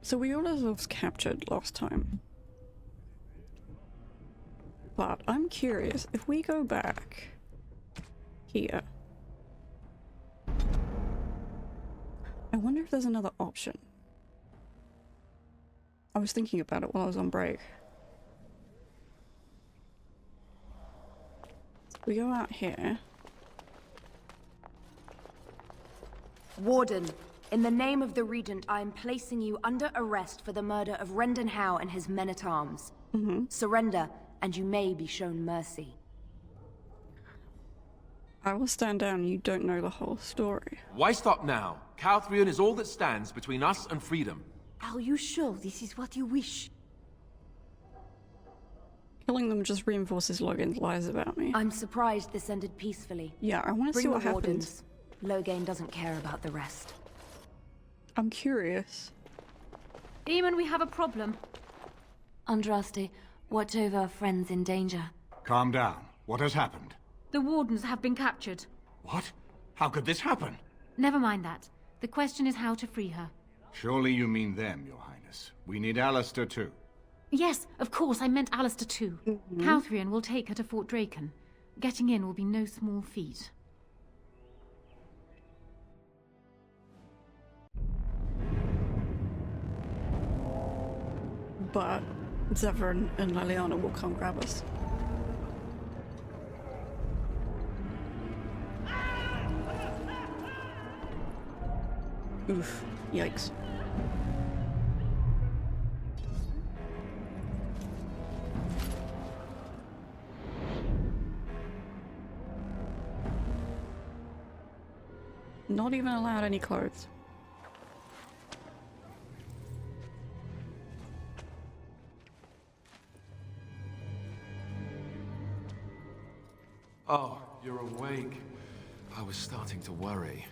So we got ourselves captured last time. But I'm curious, if we go back here, I wonder if there's another option. I was thinking about it while I was on break. So we go out here. Warden, in the name of the Regent, I am placing you under arrest for the murder of Rendon Howe and his men-at-arms. Surrender, and you may be shown mercy. I will stand down, you don't know the whole story. Why stop now? Calthrion is all that stands between us and freedom. Are you sure this is what you wish? Killing them just reinforces Logan's lies about me. I'm surprised this ended peacefully. Yeah, I want to see Bring what the happens. wardens. Loghain doesn't care about the rest. I'm curious. Demon, we have a problem. Andraste, watch over our friends in danger. Calm down. What has happened? The wardens have been captured. What? How could this happen? Never mind that. The question is how to free her. Surely you mean them, Your Highness. We need Alistair too. Yes, of course, I meant Alistair too. Calthrion will take her to Fort Draken. Getting in will be no small feat. But Zevran and Leliana will come grab us. Oof. Yikes. Not even allowed any clothes. Oh, you're awake. I was starting to worry.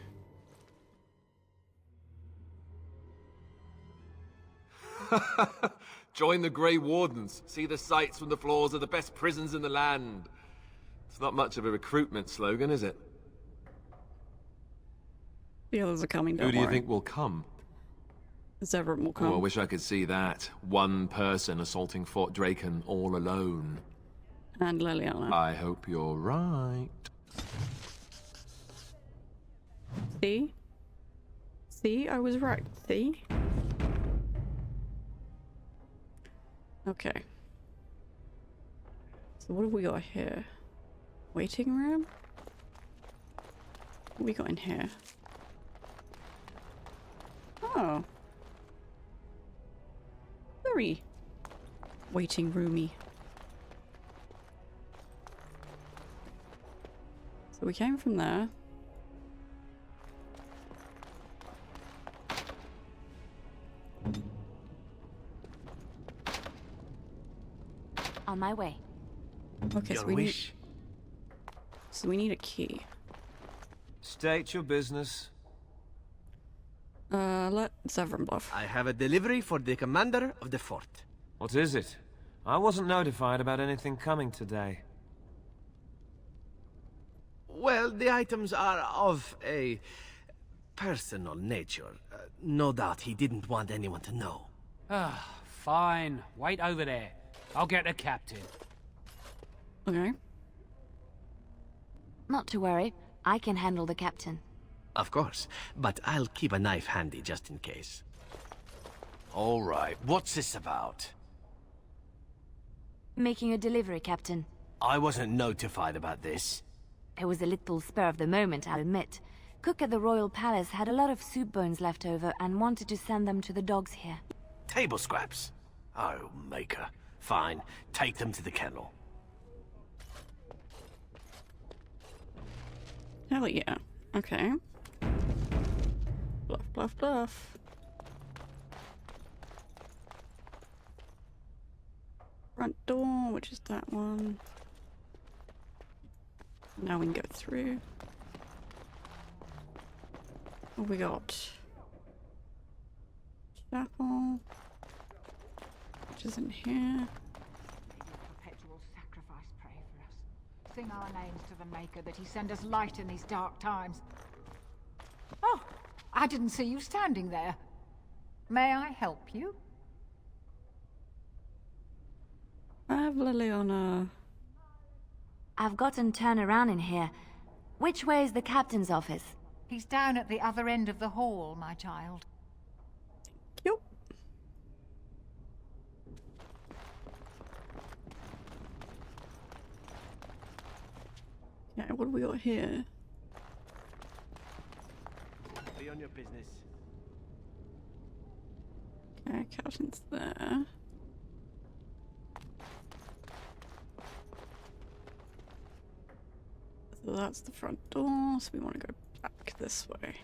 Join the Grey Wardens. See the sights from the floors of the best prisons in the land. It's not much of a recruitment slogan, is it? The others are coming, don't Who do you worry. think will come? Zevran will come. Oh, I wish I could see that. One person assaulting Fort Draken all alone. And Leliana. I hope you're right. See? See? I was right. See? Okay. So what have we got here? Waiting room? What we got in here? Oh. Very waiting roomy. So we came from there. On my way. Okay, so we need a key. State your business. Let Zevran bluff. I have a delivery for the commander of the fort. What is it? I wasn't notified about anything coming today. Well, the items are of a personal nature. No doubt he didn't want anyone to know. Ah, fine. Wait over there. I'll get the captain. Okay. Not to worry. I can handle the captain. Of course, but I'll keep a knife handy just in case. All right, what's this about? Making a delivery, Captain. I wasn't notified about this. It was a little spur of the moment, I'll admit. Cook at the Royal Palace had a lot of soup bones left over and wanted to send them to the dogs here. Table scraps? Oh, maker. Fine, take them to the kennel. Hell yeah. Okay. Bluff, bluff, bluff. Front door, which is that one. Now we can go through. What we got? Chapel. Which is in here. Perpetual sacrifice pray for us. Sing our names to the Maker that he send us light in these dark times. Oh, I didn't see you standing there. May I help you? I have Liliana. I've gotten turnaround in here. Which way is the captain's office? He's down at the other end of the hall, my child. Yup. Okay, what do we got here? Be on your business. Okay, Captions there. So that's the front door, so we want to go back this way.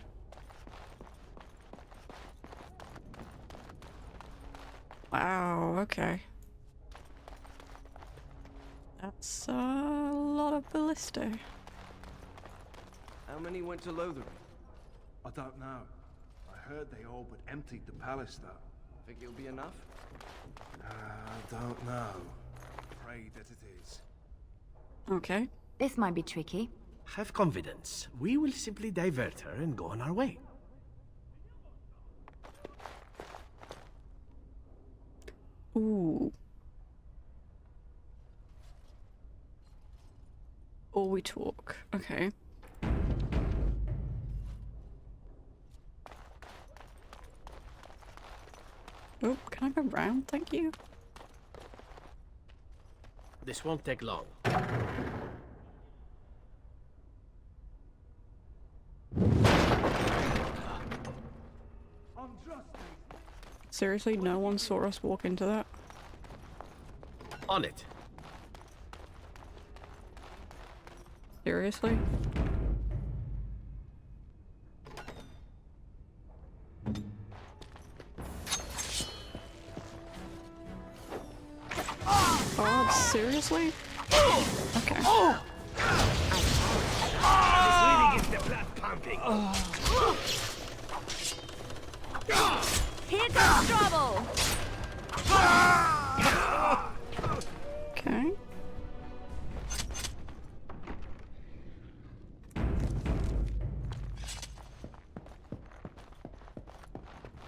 Wow, okay. That's a lot of ballista. How many went to Lothering? I don't know. I heard they all but emptied the palace, though. Think it'll be enough? I don't know. Pray that it is. Okay. This might be tricky. Have confidence. We will simply divert her and go on our way. Ooh. Or we talk. Okay. Oh, can I go round? Thank you. This won't take long. Seriously, no one saw us walk into that? On it. Seriously? Oh, seriously? Okay. This really gets the blood pumping. Here comes trouble! Okay.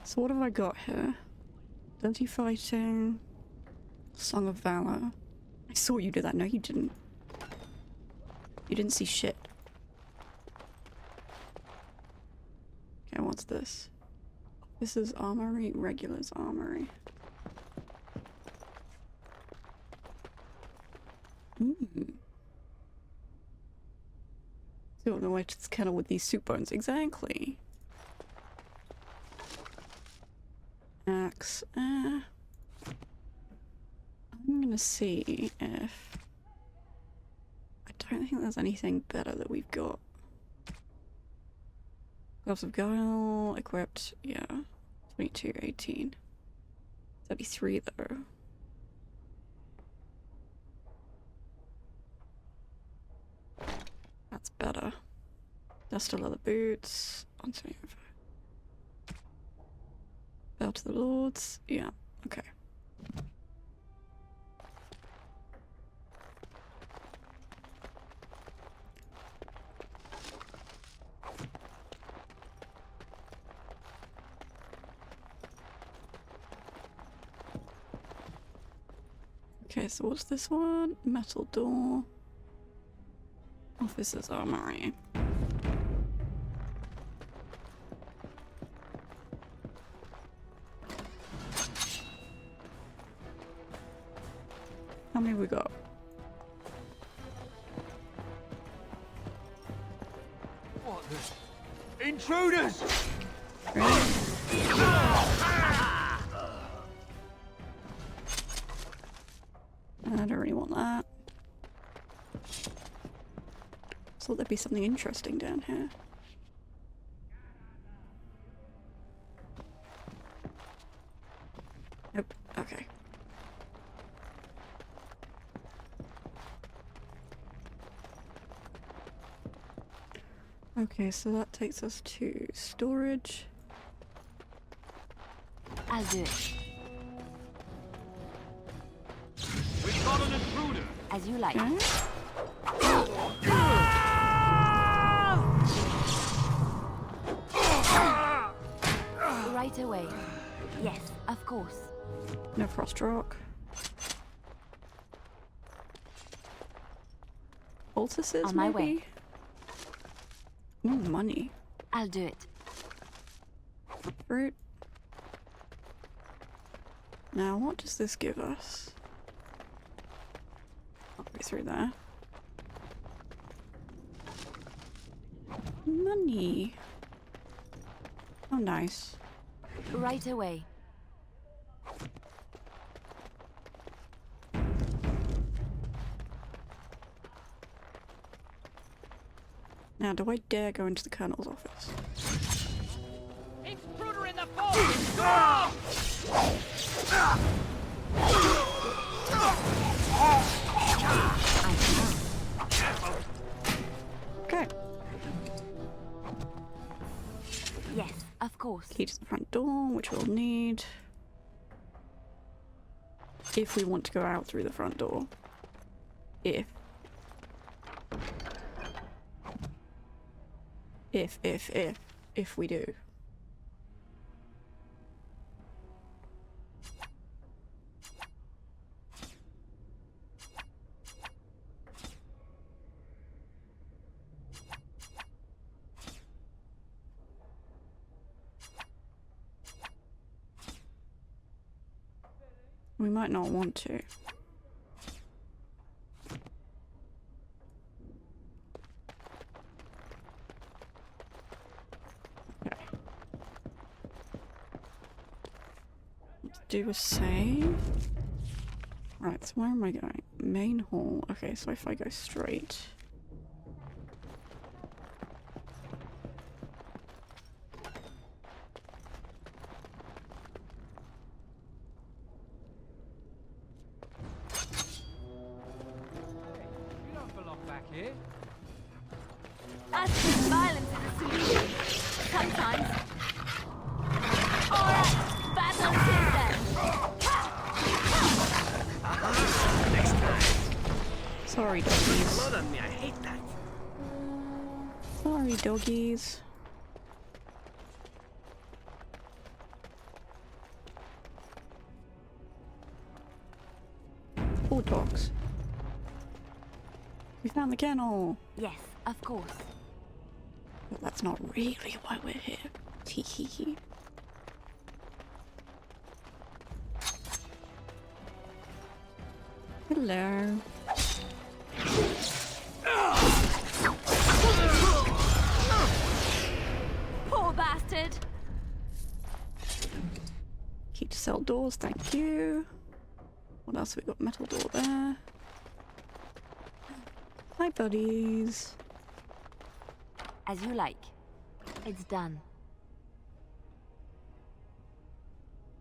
So what have I got here? Dirty fighting. Song of Valor. I saw you do that. No, you didn't. You didn't see shit. Okay, what's this? This is Armory, Regular's Armory. Don't know why it's kind of with these soup bones. Exactly. Axe. I'm gonna see if... I don't think there's anything better that we've got. Gloves of Guile, equipped, yeah. 22, 18. 33 though. That's better. Duster leather boots. On 75. Belt to the Lords. Yeah, okay. Okay, so what's this one? Metal door. Officer's Armory. How many we got? What the? Intruders! Really? I don't really want that. Thought there'd be something interesting down here. Nope. Okay. Okay, so that takes us to storage. I'll do it. We've got an intruder! As you like. Okay. Right away. Yes, of course. No frost rock. Poultices, On my maybe? Ooh, money. I'll do it. Fruit. Now, what does this give us? I'll go through there. Money. Oh, nice. Right away. Now, do I dare go into the Colonel's office? Intruder in the fort! Okay. Yes, of course. Key to the front door, which we'll need. If we want to go out through the front door. If we do. We might not want to. Okay. Let's do a save. Right, so where am I going? Main hall. Okay, so if I go straight. You don't belong back here. As with violence is a solution. Sometimes. Alright, battle system. Sorry, doggies. Blood on me, I hate that. Sorry, doggies. Poor dogs. We found the kennel. Yes, of course. But that's not really why we're here. Hee hee hee. Hello. Poor bastard. Key to cell doors, thank you. What else have we got? Metal door there. Hi, buddies. As you like. It's done.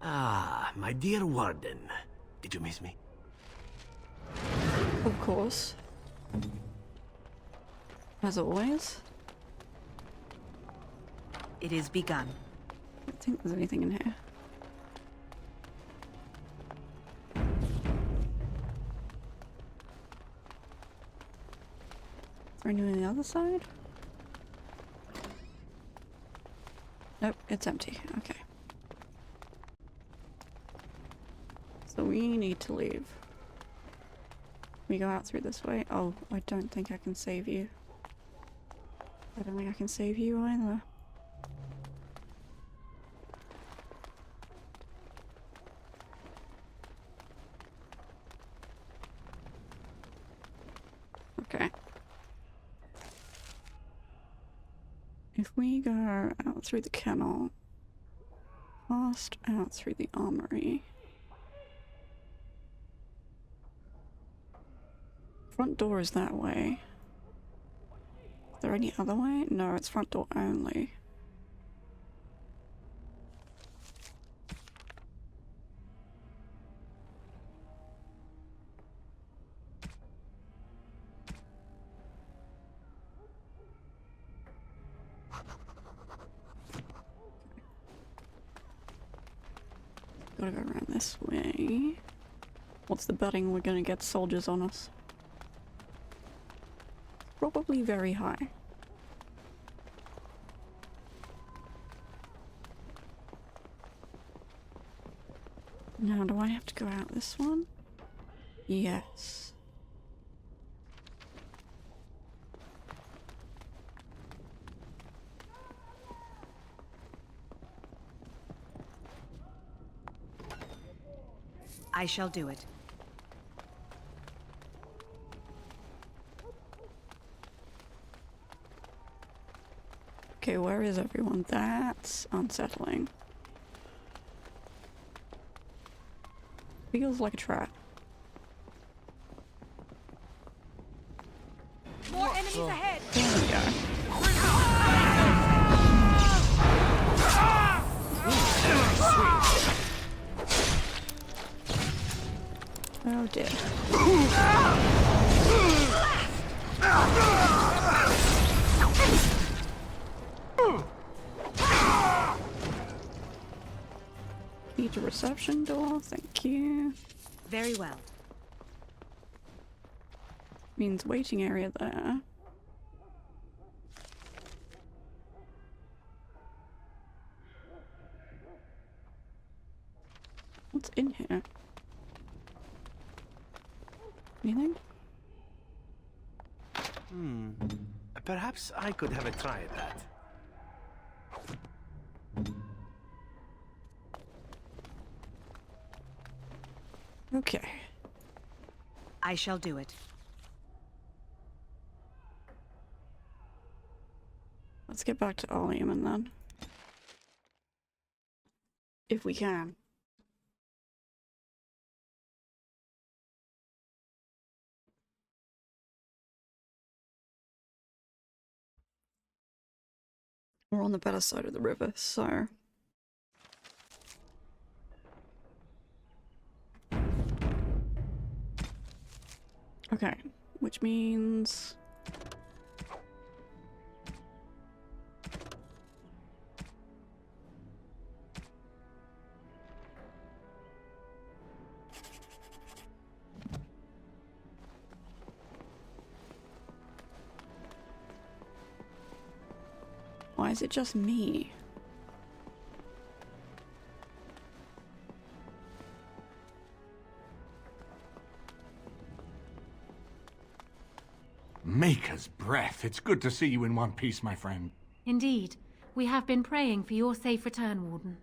Ah, my dear Warden. Did you miss me? Of course. As always. It is begun. I don't think there's anything in here. Is there anyone on the other side? Nope, it's empty. Okay. So we need to leave. We go out through this way. Oh, I don't think I can save you. I don't think I can save you either. Okay. If we go out through the kennel, past out through the armory. Front door is that way. Is there any other way? No, it's front door only. Gotta go around this way. What's the betting we're gonna get soldiers on us? Probably very high. Now, do I have to go out this one? Yes. I shall do it. Okay, where is everyone? That's unsettling. Feels like a trap. More enemies ahead! There we go. Oh dear. Need a reception door, thank you. Very well. Means waiting area there. What's in here? Anything? Perhaps I could have a try at that. Okay. I shall do it. Let's get back to Oleaman then. If we can. We're on the better side of the river, so... Okay, which means... Why is it just me? Maker's breath. It's good to see you in one piece, my friend. Indeed. We have been praying for your safe return, Warden.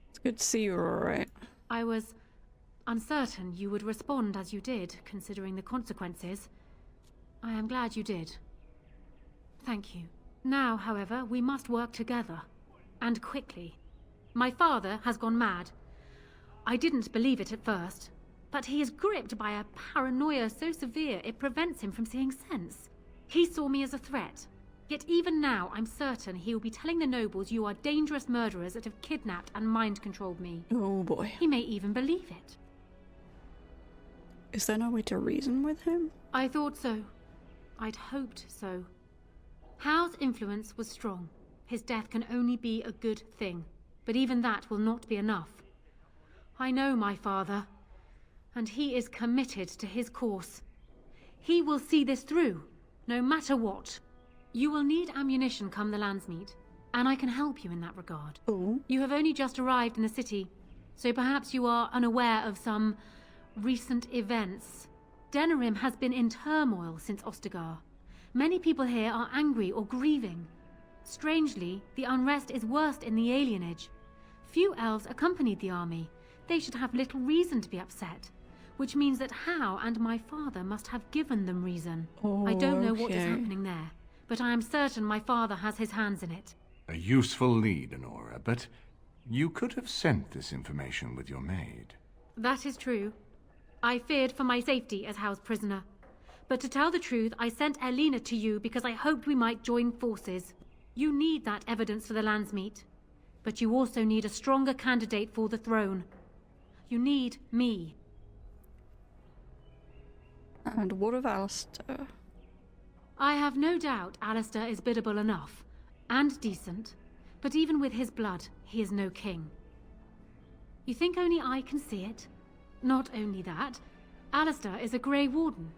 It's good to see you alright. I was uncertain you would respond as you did, considering the consequences. I am glad you did. Thank you. Now, however, we must work together. And quickly. My father has gone mad. I didn't believe it at first, but he is gripped by a paranoia so severe it prevents him from seeing sense. He saw me as a threat. Yet even now, I'm certain he will be telling the nobles you are dangerous murderers that have kidnapped and mind-controlled me. Oh boy. He may even believe it. Is there no way to reason with him? I thought so. I'd hoped so. Howe's influence was strong. His death can only be a good thing, but even that will not be enough. I know my father, and he is committed to his course. He will see this through, no matter what. You will need ammunition come the Landsmeet, and I can help you in that regard. Oh. You have only just arrived in the city, so perhaps you are unaware of some recent events. Denerim has been in turmoil since Ostagar. Many people here are angry or grieving. Strangely, the unrest is worst in the alienage. Few elves accompanied the army. They should have little reason to be upset, which means that How and my father must have given them reason. Oh, I don't know what is okay. happening there, but I am certain my father has his hands in it. A useful lead, Honora, but you could have sent this information with your maid. That is true. I feared for my safety as How's prisoner. But to tell the truth, I sent Erlina to you because I hoped we might join forces. You need that evidence for the Landsmeet. But you also need a stronger candidate for the throne. You need me. And what of Alistair? I have no doubt Alistair is biddable enough, and decent, but even with his blood, he is no king. You think only I can see it? Not only that, Alistair is a Grey Warden.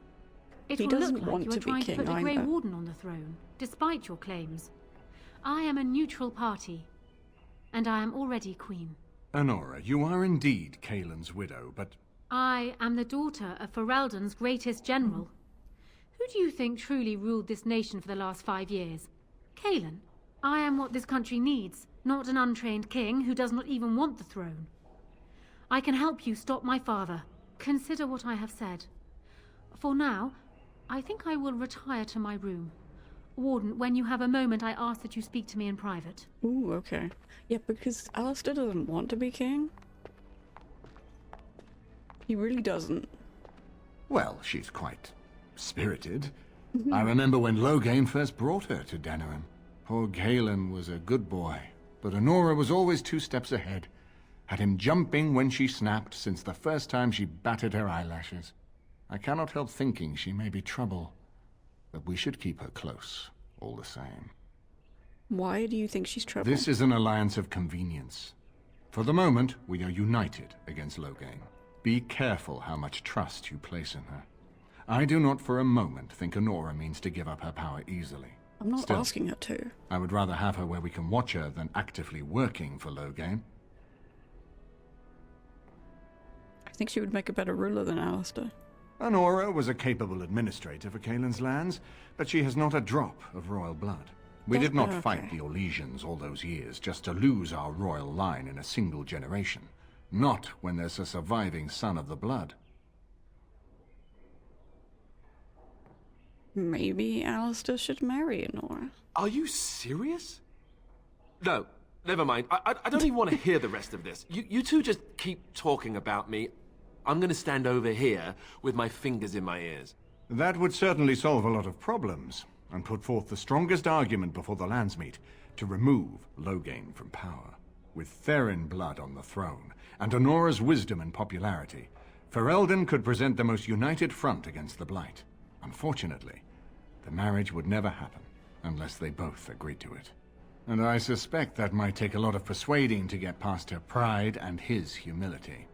It He will doesn't look like want you are to be trying king to put a Grey either. Warden on the throne, despite your claims. I am a neutral party, and I am already queen. Honora, you are indeed Kaelin's widow, but... I am the daughter of Ferelden's greatest general. Who do you think truly ruled this nation for the last 5 years? Kaelin. I am what this country needs, not an untrained king who does not even want the throne. I can help you stop my father. Consider what I have said. For now, I think I will retire to my room. Warden, when you have a moment, I ask that you speak to me in private. Ooh, okay. Yeah, because Alistair doesn't want to be king. He really doesn't. Well, she's quite spirited. I remember when Loghain first brought her to Denerim. Poor Galen was a good boy, but Honora was always 2 steps ahead. Had him jumping when she snapped since the first time she batted her eyelashes. I cannot help thinking she may be trouble, but we should keep her close, all the same. Why do you think she's trouble? This is an alliance of convenience. For the moment, we are united against Loghain. Be careful how much trust you place in her. I do not for a moment think Honora means to give up her power easily. I'm not Still, asking her to. I would rather have her where we can watch her than actively working for Loghain. I think she would make a better ruler than Alistair. Honora was a capable administrator for Kaelin's lands, but she has not a drop of royal blood. We did not fight the Orlesians all those years just to lose our royal line in a single generation. Not when there's a surviving son of the blood. Maybe Alistair should marry Honora. Are you serious? No, never mind. I don't even want to hear the rest of this. You two just keep talking about me. I'm gonna stand over here with my fingers in my ears. That would certainly solve a lot of problems, and put forth the strongest argument before the lands meet to remove Loghain from power. With Therin blood on the throne, and Honora's wisdom and popularity, Ferelden could present the most united front against the Blight. Unfortunately, the marriage would never happen, unless they both agreed to it. And I suspect that might take a lot of persuading to get past her pride and his humility.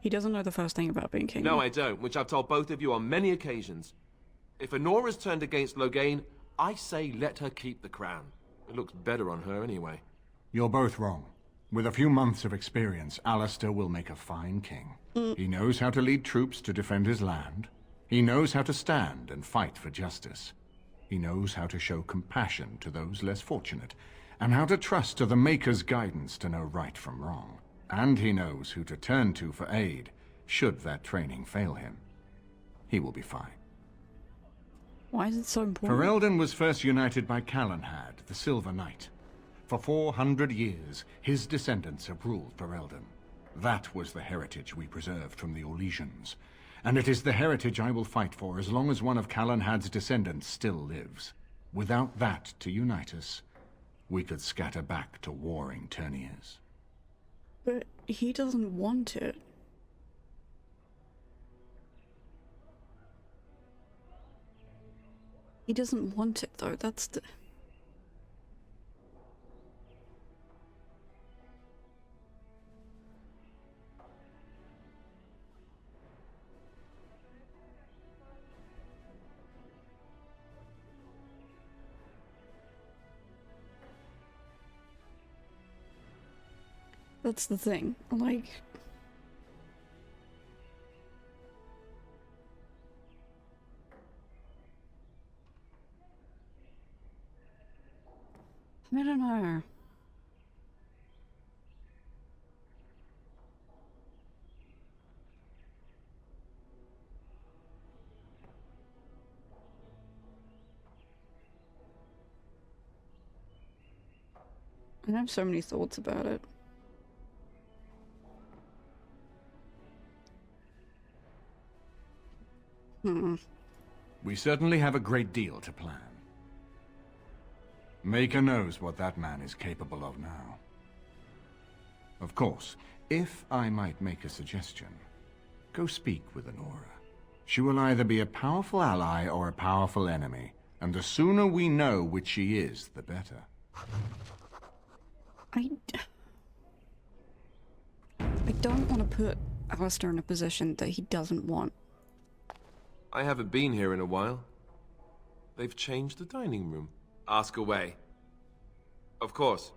He doesn't know the first thing about being king. No, I don't, which I've told both of you on many occasions. If Honora's turned against Loghain, I say let her keep the crown. It looks better on her anyway. You're both wrong. With a few months of experience, Alistair will make a fine king. He knows how to lead troops to defend his land. He knows how to stand and fight for justice. He knows how to show compassion to those less fortunate, and how to trust to the Maker's guidance to know right from wrong. And he knows who to turn to for aid, should that training fail him. He will be fine. Why is it so important? Ferelden was first united by Calenhad, the Silver Knight. For 400 years, his descendants have ruled Ferelden. That was the heritage we preserved from the Orlesians. And it is the heritage I will fight for as long as one of Calenhad's descendants still lives. Without that to unite us, we could scatter back to warring Terniers. But he doesn't want it. He doesn't want it, though. That's the... That's the thing. Like... I don't know. I have so many thoughts about it. We certainly have a great deal to plan. Maker knows what that man is capable of now. Of course, if I might make a suggestion, go speak with Honora. She will either be a powerful ally or a powerful enemy, and the sooner we know which she is, the better. I don't want to put Alistair in a position that he doesn't want. I haven't been here in a while. They've changed the dining room. Ask away. Of course.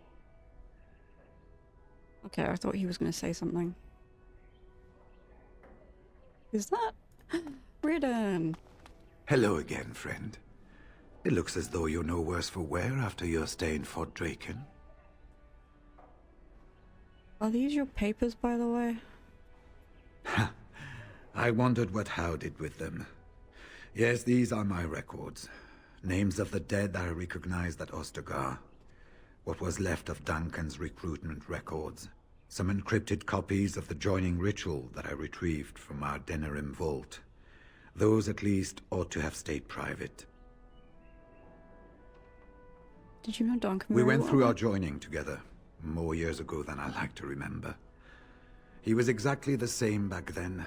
Okay, I thought he was going to say something. Is that Ridden? Hello again, friend. It looks as though you're no worse for wear after your stay in Fort Draken. Are these your papers, by the way? I wondered what Howe did with them. Yes, these are my records. Names of the dead I recognized at Ostergar. What was left of Duncan's recruitment records. Some encrypted copies of the joining ritual that I retrieved from our Denerim vault. Those, at least, ought to have stayed private. Did you know Duncan? We went through our joining together, more years ago than I like to remember. He was exactly the same back then,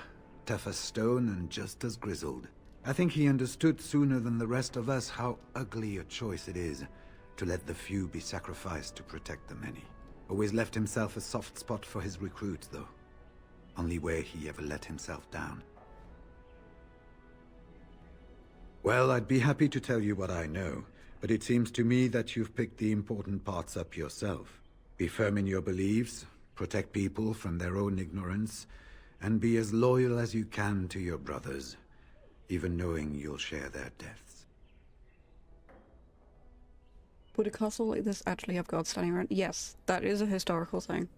tough as stone and just as grizzled. I think he understood sooner than the rest of us how ugly a choice it is to let the few be sacrificed to protect the many. Always left himself a soft spot for his recruits, though. Only way he ever let himself down. Well, I'd be happy to tell you what I know, but it seems to me that you've picked the important parts up yourself. Be firm in your beliefs, protect people from their own ignorance, and be as loyal as you can to your brothers, even knowing you'll share their deaths. Would a castle like this actually have guards standing around? Yes, that is a historical thing.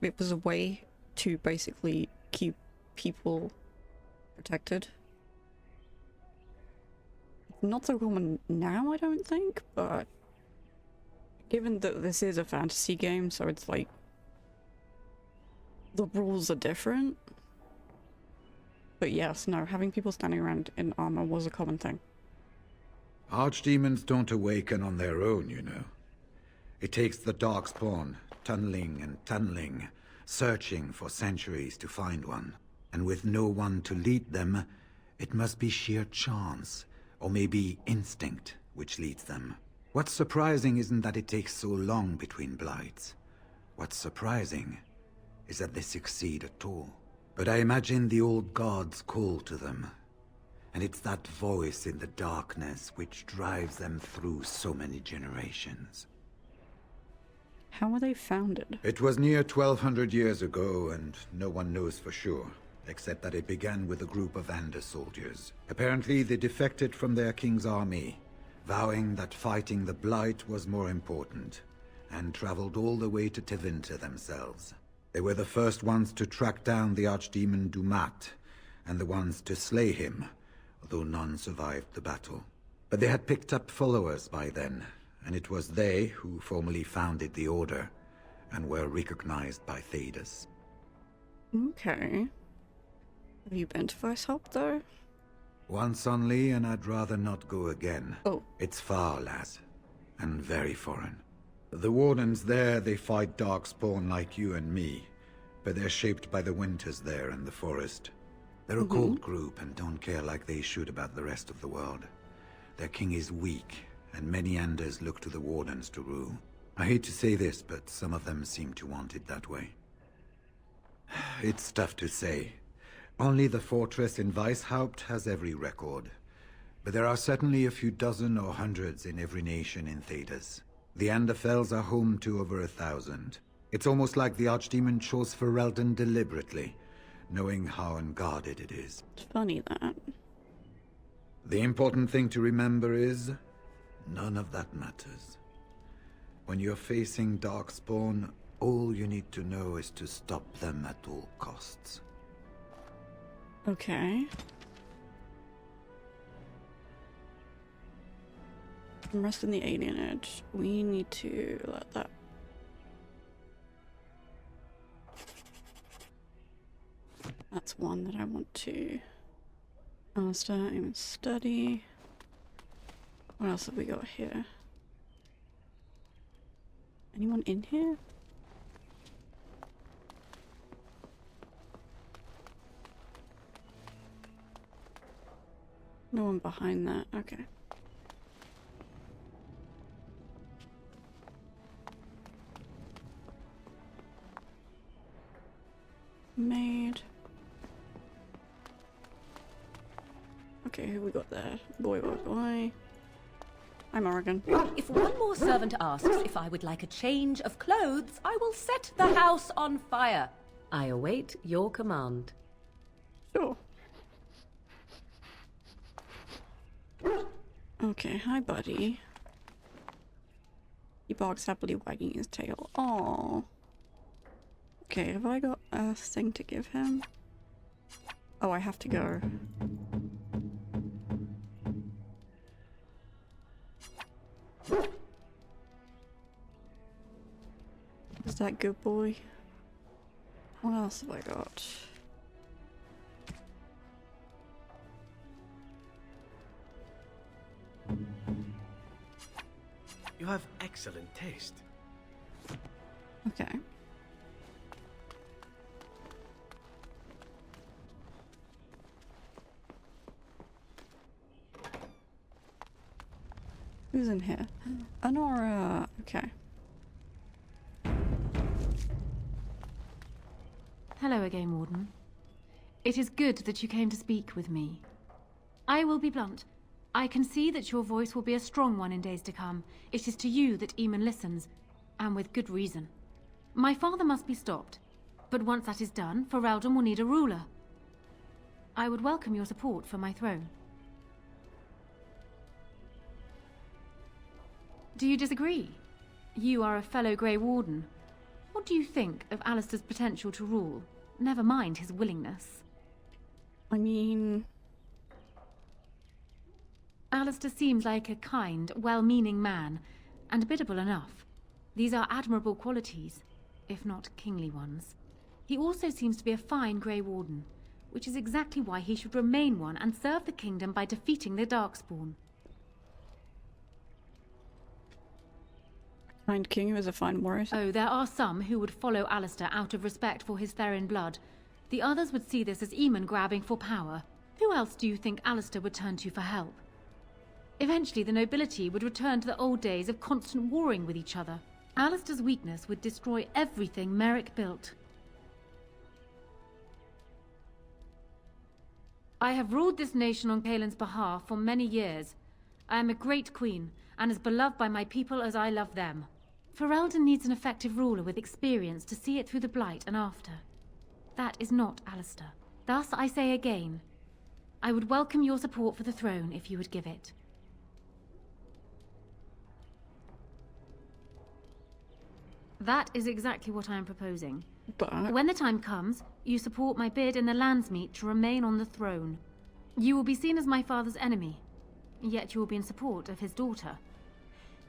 It was a way to basically keep people protected. Not so common now, I don't think, but given that this is a fantasy game, so it's like the rules are different. But yes, no, having people standing around in armor was a common thing. Archdemons don't awaken on their own, you know. It takes the Darkspawn, tunneling and tunneling, searching for centuries to find one. And with no one to lead them, it must be sheer chance, or maybe instinct, which leads them. What's surprising isn't that it takes so long between blights. What's surprising is that they succeed at all. But I imagine the old gods call to them. And it's that voice in the darkness which drives them through so many generations. How were they founded? It was near 1200 years ago, and no one knows for sure, except that it began with a group of Ander soldiers. Apparently they defected from their king's army, vowing that fighting the Blight was more important, and traveled all the way to Tevinter themselves. They were the first ones to track down the archdemon Dumat, and the ones to slay him, although none survived the battle. But they had picked up followers by then, and it was they who formally founded the Order, and were recognized by Thedas. Okay. Have you been to Weishaupt, though? Once only, and I'd rather not go again. Oh. It's far, lass, and very foreign. The Wardens there, they fight Darkspawn like you and me, but they're shaped by the winters there in the forest. They're a cold group and don't care like they should about the rest of the world. Their king is weak, and many Anders look to the Wardens to rule. I hate to say this, but some of them seem to want it that way. It's tough to say. Only the fortress in Weishaupt has every record. But there are certainly a few dozen or hundreds in every nation in Thedas. The Anderfells are home to over 1,000. It's almost like the Archdemon chose Ferelden deliberately, knowing how unguarded it is. It's funny that. The important thing to remember is, none of that matters. When you're facing Darkspawn, all you need to know is to stop them at all costs. Okay. I'm resting the alien edge. We need to let that. That's one that I want to start aim and study. What else have we got here? Anyone in here? No one behind that. Okay. Made. Okay, who we got there? Boy. I'm Oregon. If one more servant asks if I would like a change of clothes, I will set the house on fire. I await your command. Sure. Okay, hi buddy. He barks happily, wagging his tail. Aww. Okay, have I got a thing to give him? Oh, I have to go. Is that good boy? What else have I got? You have excellent taste. Okay. Who's in here? Honora. Okay. Hello again, Warden. It is good that you came to speak with me. I will be blunt. I can see that your voice will be a strong one in days to come. It is to you that Eamon listens, and with good reason. My father must be stopped, but once that is done, Ferelden will need a ruler. I would welcome your support for my throne. Do you disagree? You are a fellow Grey Warden. What do you think of Alistair's potential to rule? Never mind his willingness. I mean... Alistair seems like a kind, well-meaning man, and biddable enough. These are admirable qualities, if not kingly ones. He also seems to be a fine Grey Warden, which is exactly why he should remain one and serve the kingdom by defeating the Darkspawn. Kind king who is a fine warrior. Oh, there are some who would follow Alistair out of respect for his Therin blood. The others would see this as Eamon grabbing for power. Who else do you think Alistair would turn to for help? Eventually, the nobility would return to the old days of constant warring with each other. Alistair's weakness would destroy everything Merrick built. I have ruled this nation on Caelan's behalf for many years. I am a great queen, and as beloved by my people as I love them. Ferelden needs an effective ruler with experience to see it through the Blight and after. That is not Alistair. Thus, I say again, I would welcome your support for the throne if you would give it. That is exactly what I am proposing. But... when the time comes, you support my bid in the Landsmeet to remain on the throne. You will be seen as my father's enemy, yet you will be in support of his daughter.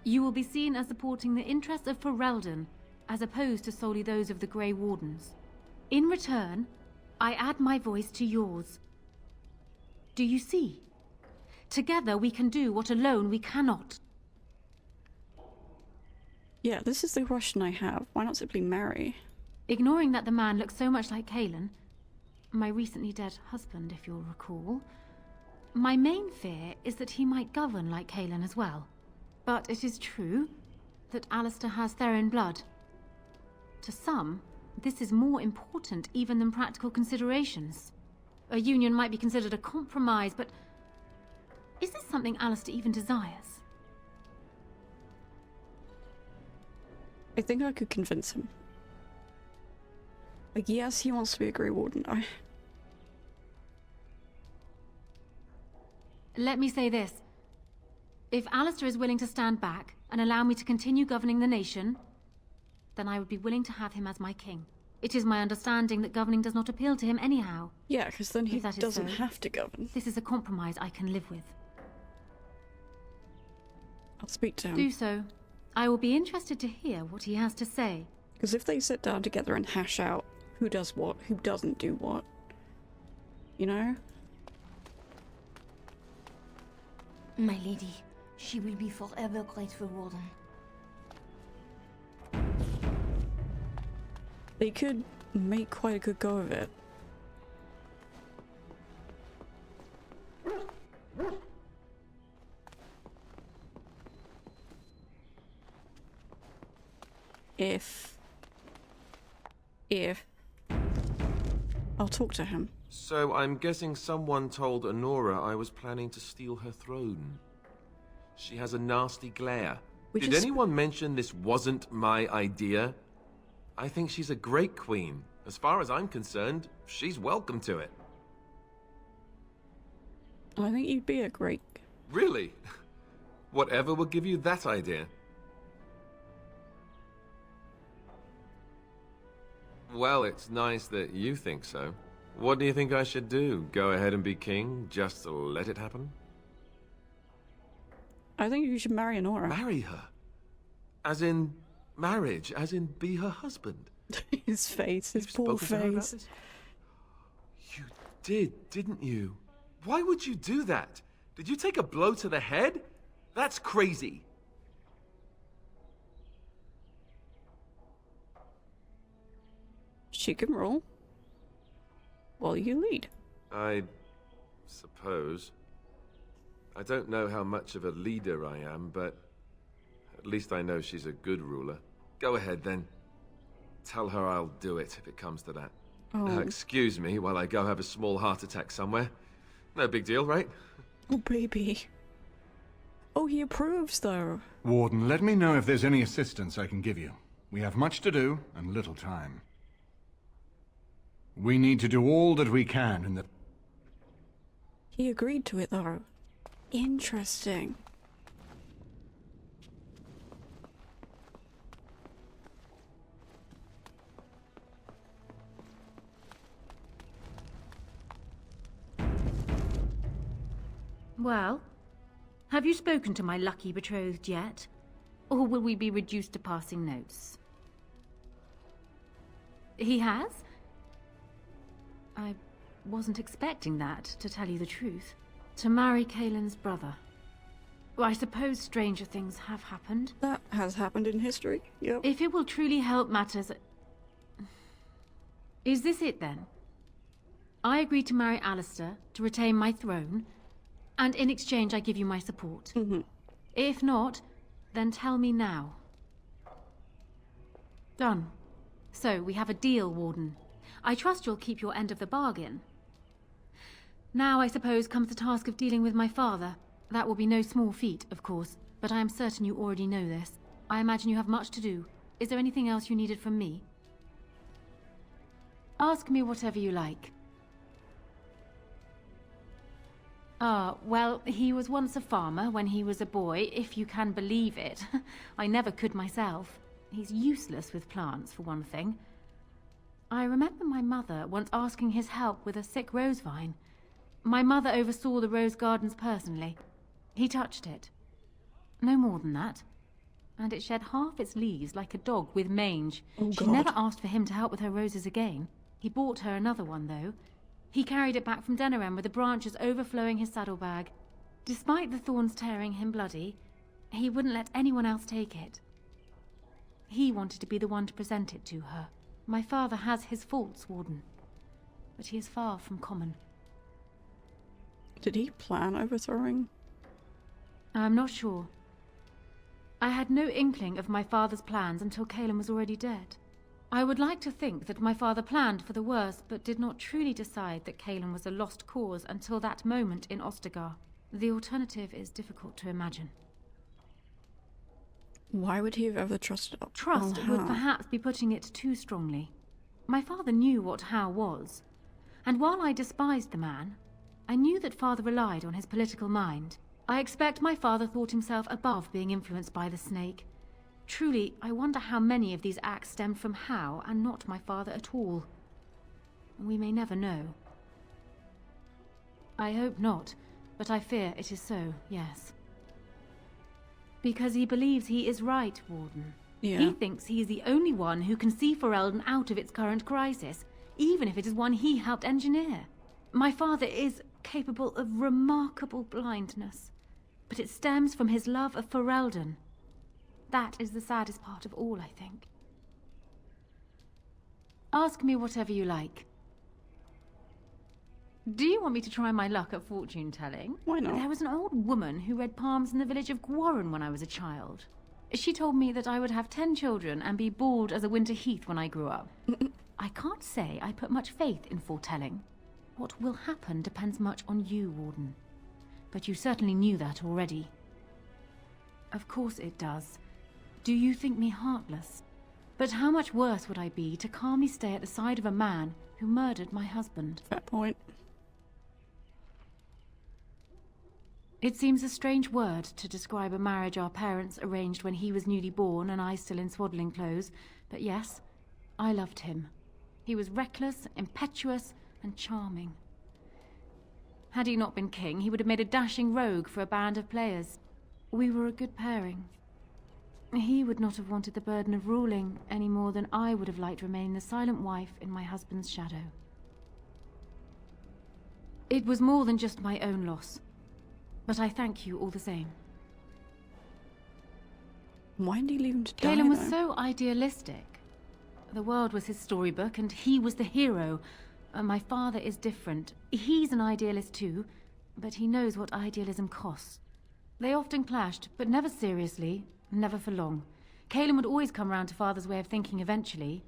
You will be seen as supporting the interests of Ferelden, as opposed to solely those of the Grey Wardens. In return, I add my voice to yours. Do you see? Together we can do what alone we cannot. Yeah, this is the question I have. Why not simply marry? Ignoring that the man looks so much like Caelan, my recently dead husband, if you'll recall, my main fear is that he might govern like Caelan as well. But it is true that Alistair has Therin blood. To some, this is more important even than practical considerations. A union might be considered a compromise, but is this something Alistair even desires? I think I could convince him. Like, yes, he wants to be a Grey Warden. Let me say this. If Alistair is willing to stand back and allow me to continue governing the nation, then I would be willing to have him as my king. It is my understanding that governing does not appeal to him anyhow. Yeah, because then he doesn't have to govern. This is a compromise I can live with. I'll speak to him. Do so. I will be interested to hear what he has to say. Because if they sit down together and hash out who does what, who doesn't do what, you know? My lady, she will be forever grateful, Warden. They could make quite a good go of it. If I'll talk to him. So I'm guessing someone told Honora I was planning to steal her throne. She has a nasty glare. Which Did is- anyone mention this wasn't my idea? I think she's a great queen. As far as I'm concerned, she's welcome to it. I think you'd be a great... Really? Whatever will give you that idea? Well, it's nice that you think so. What do you think I should do? Go ahead and be king? Just let it happen? I think you should marry Honora. Marry her? As in marriage? As in be her husband? His face, his poor Spoken to her about face. this? You did, didn't you? Why would you do that? Did you take a blow to the head? That's crazy. She can rule. While you lead. I suppose. I don't know how much of a leader I am, but at least I know she's a good ruler. Go ahead, then. Tell her I'll do it if it comes to that. Oh. Excuse me while I go have a small heart attack somewhere. No big deal, right? Oh, baby. Oh, he approves, though. Warden, let me know if there's any assistance I can give you. We have much to do and little time. We need to do all that we can in the... He agreed to it, though. Interesting. Well, have you spoken to my lucky betrothed yet? Or will we be reduced to passing notes? He has? I wasn't expecting that, to tell you the truth. To marry Kaelin's brother. Well, I suppose stranger things have happened. That has happened in history, yep. If it will truly help matters... Is this it, then? I agree to marry Alistair, to retain my throne, and in exchange I give you my support. If not, then tell me now. Done. So, we have a deal, Warden. I trust you'll keep your end of the bargain. Now, I suppose, comes the task of dealing with my father. That will be no small feat, of course, but I am certain you already know this. I imagine you have much to do. Is there anything else you needed from me? Ask me whatever you like. Well, he was once a farmer when he was a boy, if you can believe it. I never could myself. He's useless with plants, for one thing. I remember my mother once asking his help with a sick rose vine. My mother oversaw the rose gardens personally. He touched it. No more than that. And it shed half its leaves like a dog with mange. Oh, She God. never asked for him to help with her roses again. He bought her another one, though. He carried it back from Denerim with the branches overflowing his saddlebag. Despite the thorns tearing him bloody, he wouldn't let anyone else take it. He wanted to be the one to present it to her. My father has his faults, Warden, but he is far from common. Did he plan overthrowing? I'm not sure. I had no inkling of my father's plans until Kaelin was already dead. I would like to think that my father planned for the worst, but did not truly decide that Kaelin was a lost cause until that moment in Ostagar. The alternative is difficult to imagine. Why would he have ever trusted... Trust would perhaps be putting it too strongly. My father knew what Hal was, and while I despised the man, I knew that father relied on his political mind. I expect my father thought himself above being influenced by the snake. Truly, I wonder how many of these acts stemmed from Hal and not my father at all. We may never know. I hope not, but I fear it is so, yes. Because he believes he is right, Warden. Yeah. He thinks he is the only one who can see Ferelden out of its current crisis, even if it is one he helped engineer. My father is capable of remarkable blindness, but it stems from his love of Ferelden. That is the saddest part of all, I think. Ask me whatever you like. Do you want me to try my luck at fortune-telling? Why not? There was an old woman who read palms in the village of Gwarren when I was a child. She told me that I would have 10 children and be bald as a winter heath when I grew up. I can't say I put much faith in foretelling. What will happen depends much on you, Warden. But you certainly knew that already. Of course it does. Do you think me heartless? But how much worse would I be to calmly stay at the side of a man who murdered my husband? Fair point. It seems a strange word to describe a marriage our parents arranged when he was newly born and I still in swaddling clothes, but yes, I loved him. He was reckless, impetuous, and charming. Had he not been king, he would have made a dashing rogue for a band of players. We were a good pairing. He would not have wanted the burden of ruling any more than I would have liked to remain the silent wife in my husband's shadow. It was more than just my own loss, but I thank you all the same. Why did he leave him to die, Calen was though? so idealistic. The world was his storybook, and he was the hero. My father is different. He's an idealist too, but he knows what idealism costs. They often clashed, but never seriously, never for long. Calen would always come round to Father's way of thinking eventually.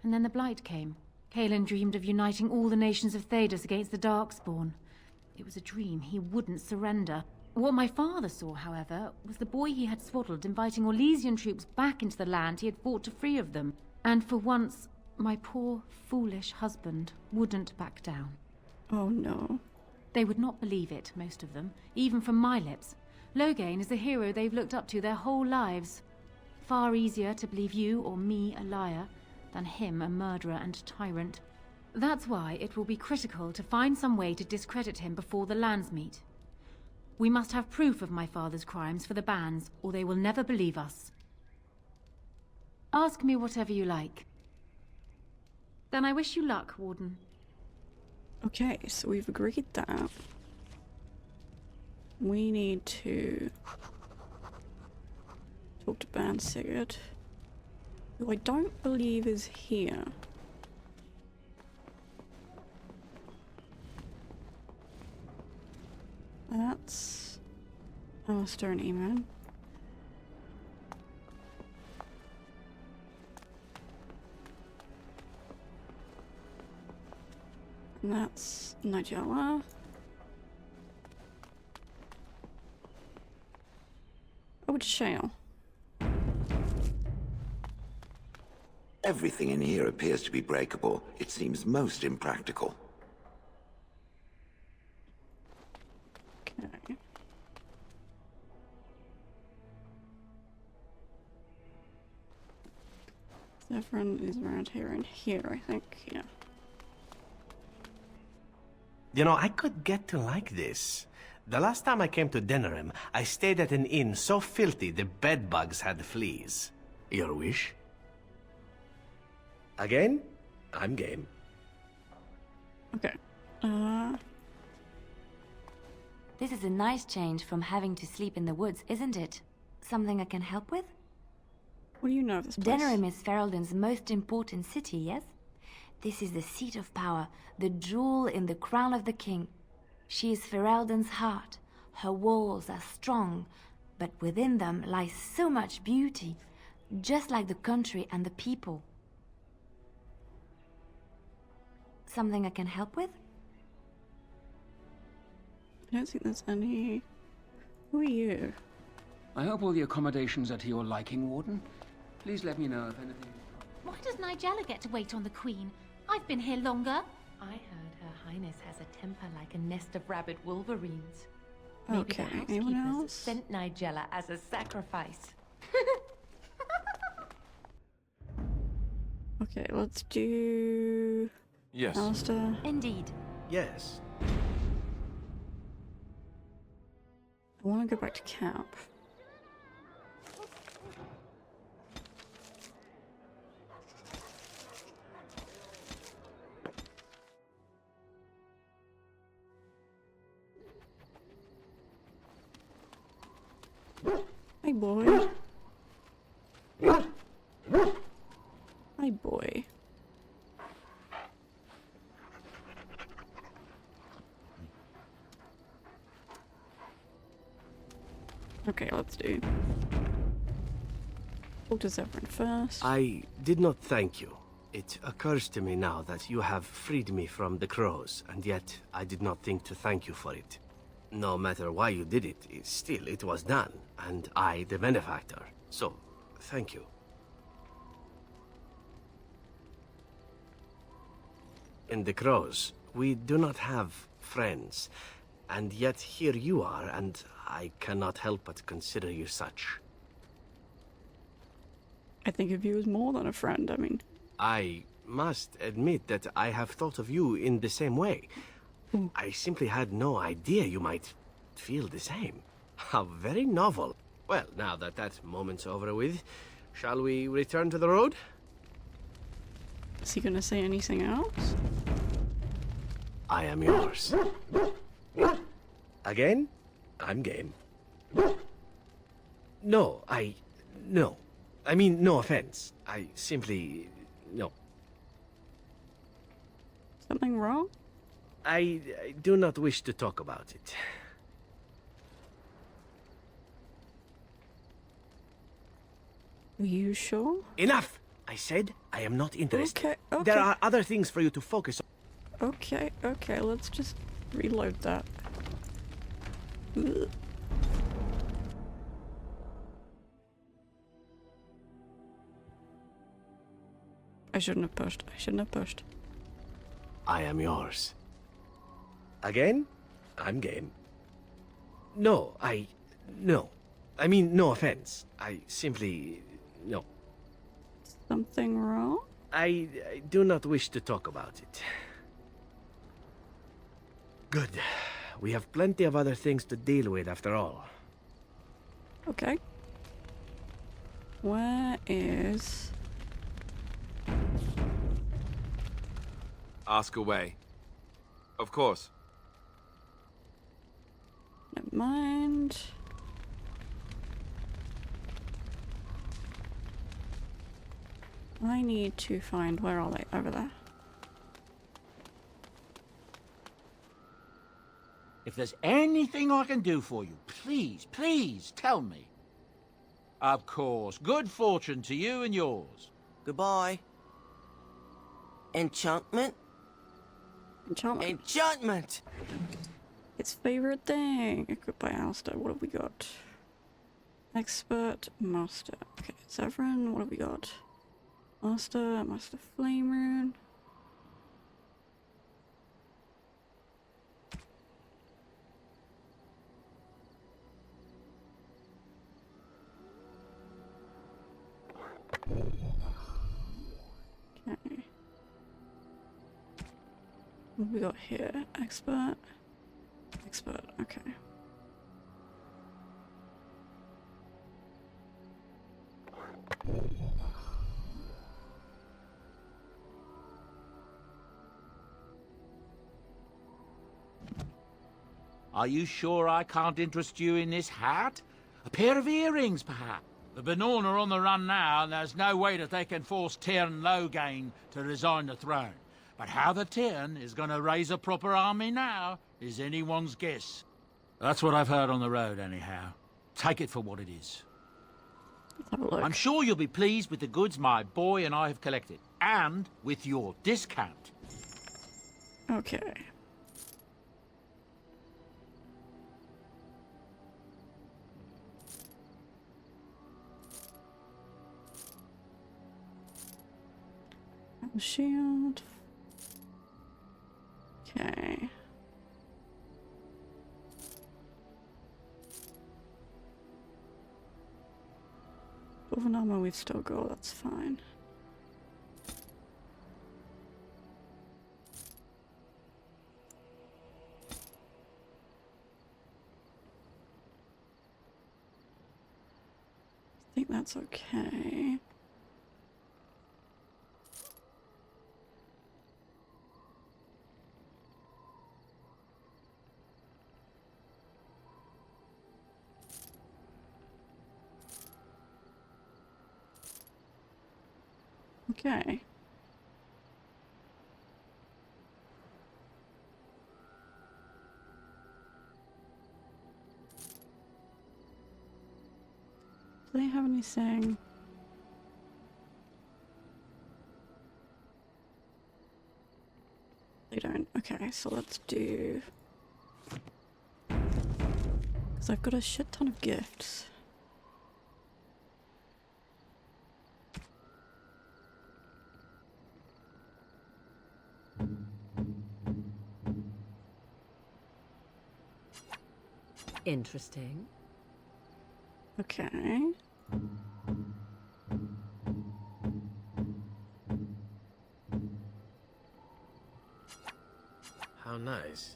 And then the Blight came. Calen dreamed of uniting all the nations of Thedas against the Darkspawn. It was a dream. He wouldn't surrender. What my father saw, however, was the boy he had swaddled inviting Orlesian troops back into the land he had fought to free of them. And for once, my poor, foolish husband wouldn't back down. Oh no. They would not believe it, most of them, even from my lips. Loghain is the hero they've looked up to their whole lives. Far easier to believe you or me a liar than him a murderer and tyrant. That's why it will be critical to find some way to discredit him before the lands meet. We must have proof of my father's crimes for the bands, or they will never believe us. Ask me whatever you like. Then I wish you luck, Warden. Okay, so we've agreed that we need to talk to Ban Sigurd, who I don't believe is here. That's Alistair and Eamon. And that's Nigella. Oh, it's Shale. Everything in here appears to be breakable. It seems most impractical. Okay. Zephyrin is around here and here, I think, yeah. You know, I could get to like this. The last time I came to Denerim, I stayed at an inn so filthy the bedbugs had fleas. Your wish? Again? I'm game. Okay. This is a nice change from having to sleep in the woods, isn't it? Something I can help with? What do you know of this place? Denerim is Ferelden's most important city, yes? This is the seat of power, the jewel in the crown of the king. She is Ferelden's heart. Her walls are strong, but within them lies so much beauty, just like the country and the people. Something I can help with? I don't think there's any... Who are you? I hope all the accommodations are to your liking, Warden. Please let me know if anything... Why does Nigella get to wait on the Queen? I've been here longer. I heard Her Highness has a temper like a nest of rabid wolverines. Maybe Okay, the anyone housekeepers else? sent Nigella as a sacrifice. Okay, let's do... Yes. Alistair. Indeed. Yes. I want to go back to camp. Hi, boy. Hi, boy. Okay, let's do. Talk to Zephyrin first. I did not thank you. It occurs to me now that you have freed me from the crows, and yet I did not think to thank you for it. No matter why you did it, still it was done, and I the benefactor. So, thank you. In the Crows, we do not have friends, and yet here you are, and I cannot help but consider you such. I think of you as more than a friend, I mean. I must admit that I have thought of you in the same way. I simply had no idea you might feel the same. How very novel. Well, now that that moment's over with, shall we return to the road? Is he gonna say anything else? I am yours. Again? I'm game. No. I mean, no offense. I simply... no. Something wrong? I do not wish to talk about it. Are you sure? Enough! I said I am not interested. Okay. There are other things for you to focus on. Okay, let's just reload that. Ugh. I shouldn't have pushed. I am yours. Again? I'm game. No. I mean, no offense. I simply... no. Something wrong? I do not wish to talk about it. Good. We have plenty of other things to deal with after all. Okay. Where is... Ask away. Of course. Never mind. I need to find... where are they? Over there. If there's anything I can do for you, please tell me. Of course. Good fortune to you and yours. Goodbye. Enchantment? Enchantment! Its favorite thing. Equipped by Alistair. What have we got? Expert, Master. Okay, Severin, what have we got? Master Flame Rune. Okay. What have we got here? Expert, okay. Are you sure I can't interest you in this hat? A pair of earrings, perhaps? The Benorn are on the run now, and there's no way that they can force Tyrn Loghain to resign the throne. But how the Tyrn is going to raise a proper army now is anyone's guess. That's what I've heard on the road, anyhow. Take it for what it is. Let's have a look. I'm sure you'll be pleased with the goods my boy and I have collected, and with your discount. Okay. Shield. Okay. Dwarven armor we've still got, that's fine. I think that's okay. Okay. Do they have anything? They don't. Okay, so let's do... So I've got a shit ton of gifts. Interesting. Okay. How nice.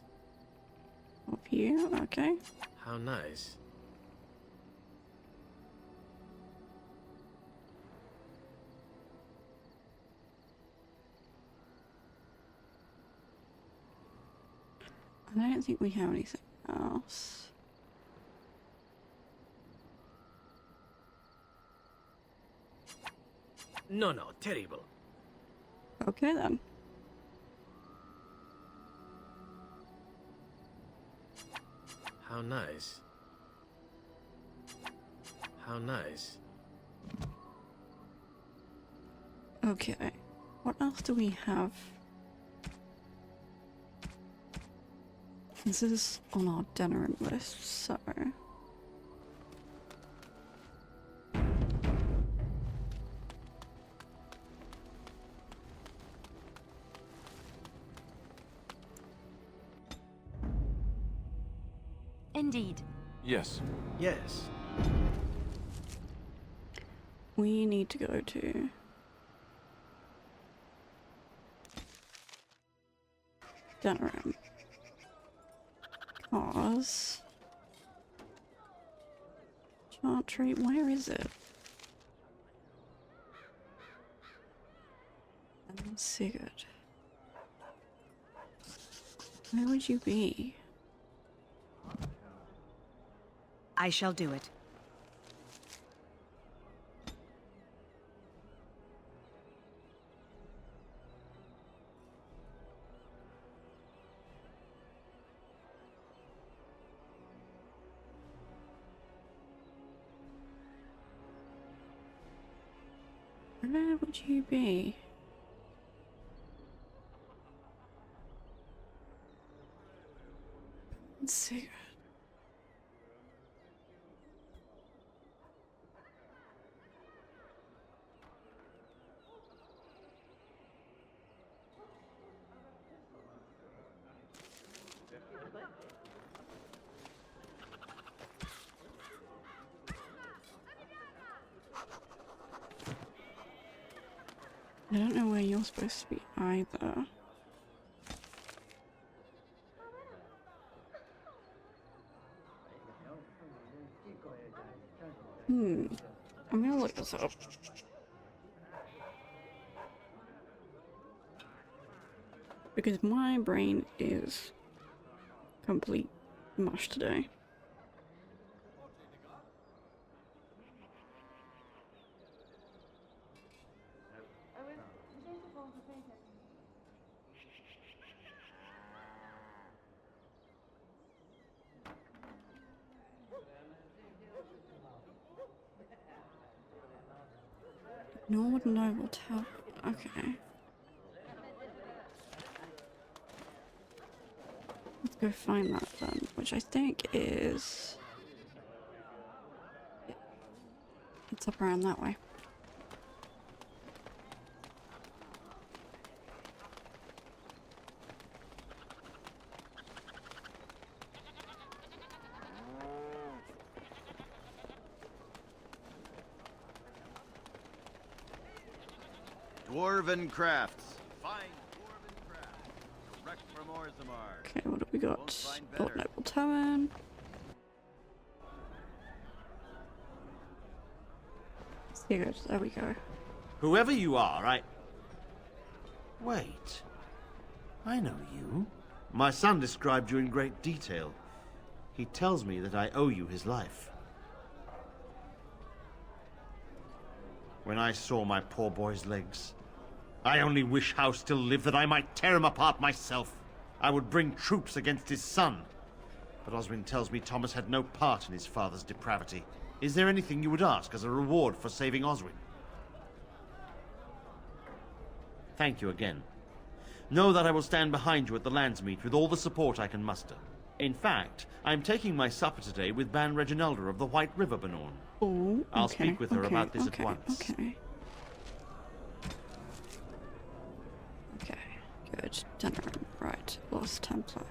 Up here, okay. How nice. I don't think we have anything else. No, no, terrible. Okay then. How nice. How nice. Okay. What else do we have? This is on our dinner list, so... Indeed. Yes. Yes. We need to go to... dinner room. Because... Chantry, where is it? Sigurd. Where would you be? I shall do it. Where would you be? Sigurd. I don't know where you're supposed to be either. I'm gonna look this up. Because my brain is complete mush today. Norwood Noble Tower. Okay. Let's go find that then, which I think is... it's up around that way. Dwarven crafts. Fine dwarven crafts. Direct from Orzammar. Okay, what have we got? Old Noble Tavern. Here, there we go. Whoever you are, Wait. I know you. My son described you in great detail. He tells me that I owe you his life. When I saw my poor boy's legs, I only wish House still lived that I might tear him apart myself. I would bring troops against his son. But Oswin tells me Thomas had no part in his father's depravity. Is there anything you would ask as a reward for saving Oswin? Thank you again. Know that I will stand behind you at the Landsmeet with all the support I can muster. In fact, I'm taking my supper today with Ban Reginalda of the White River, Benorn. Oh, I'll speak with her about this okay, at once. Okay. Okay, good. Dinner. Right. Lost Templar.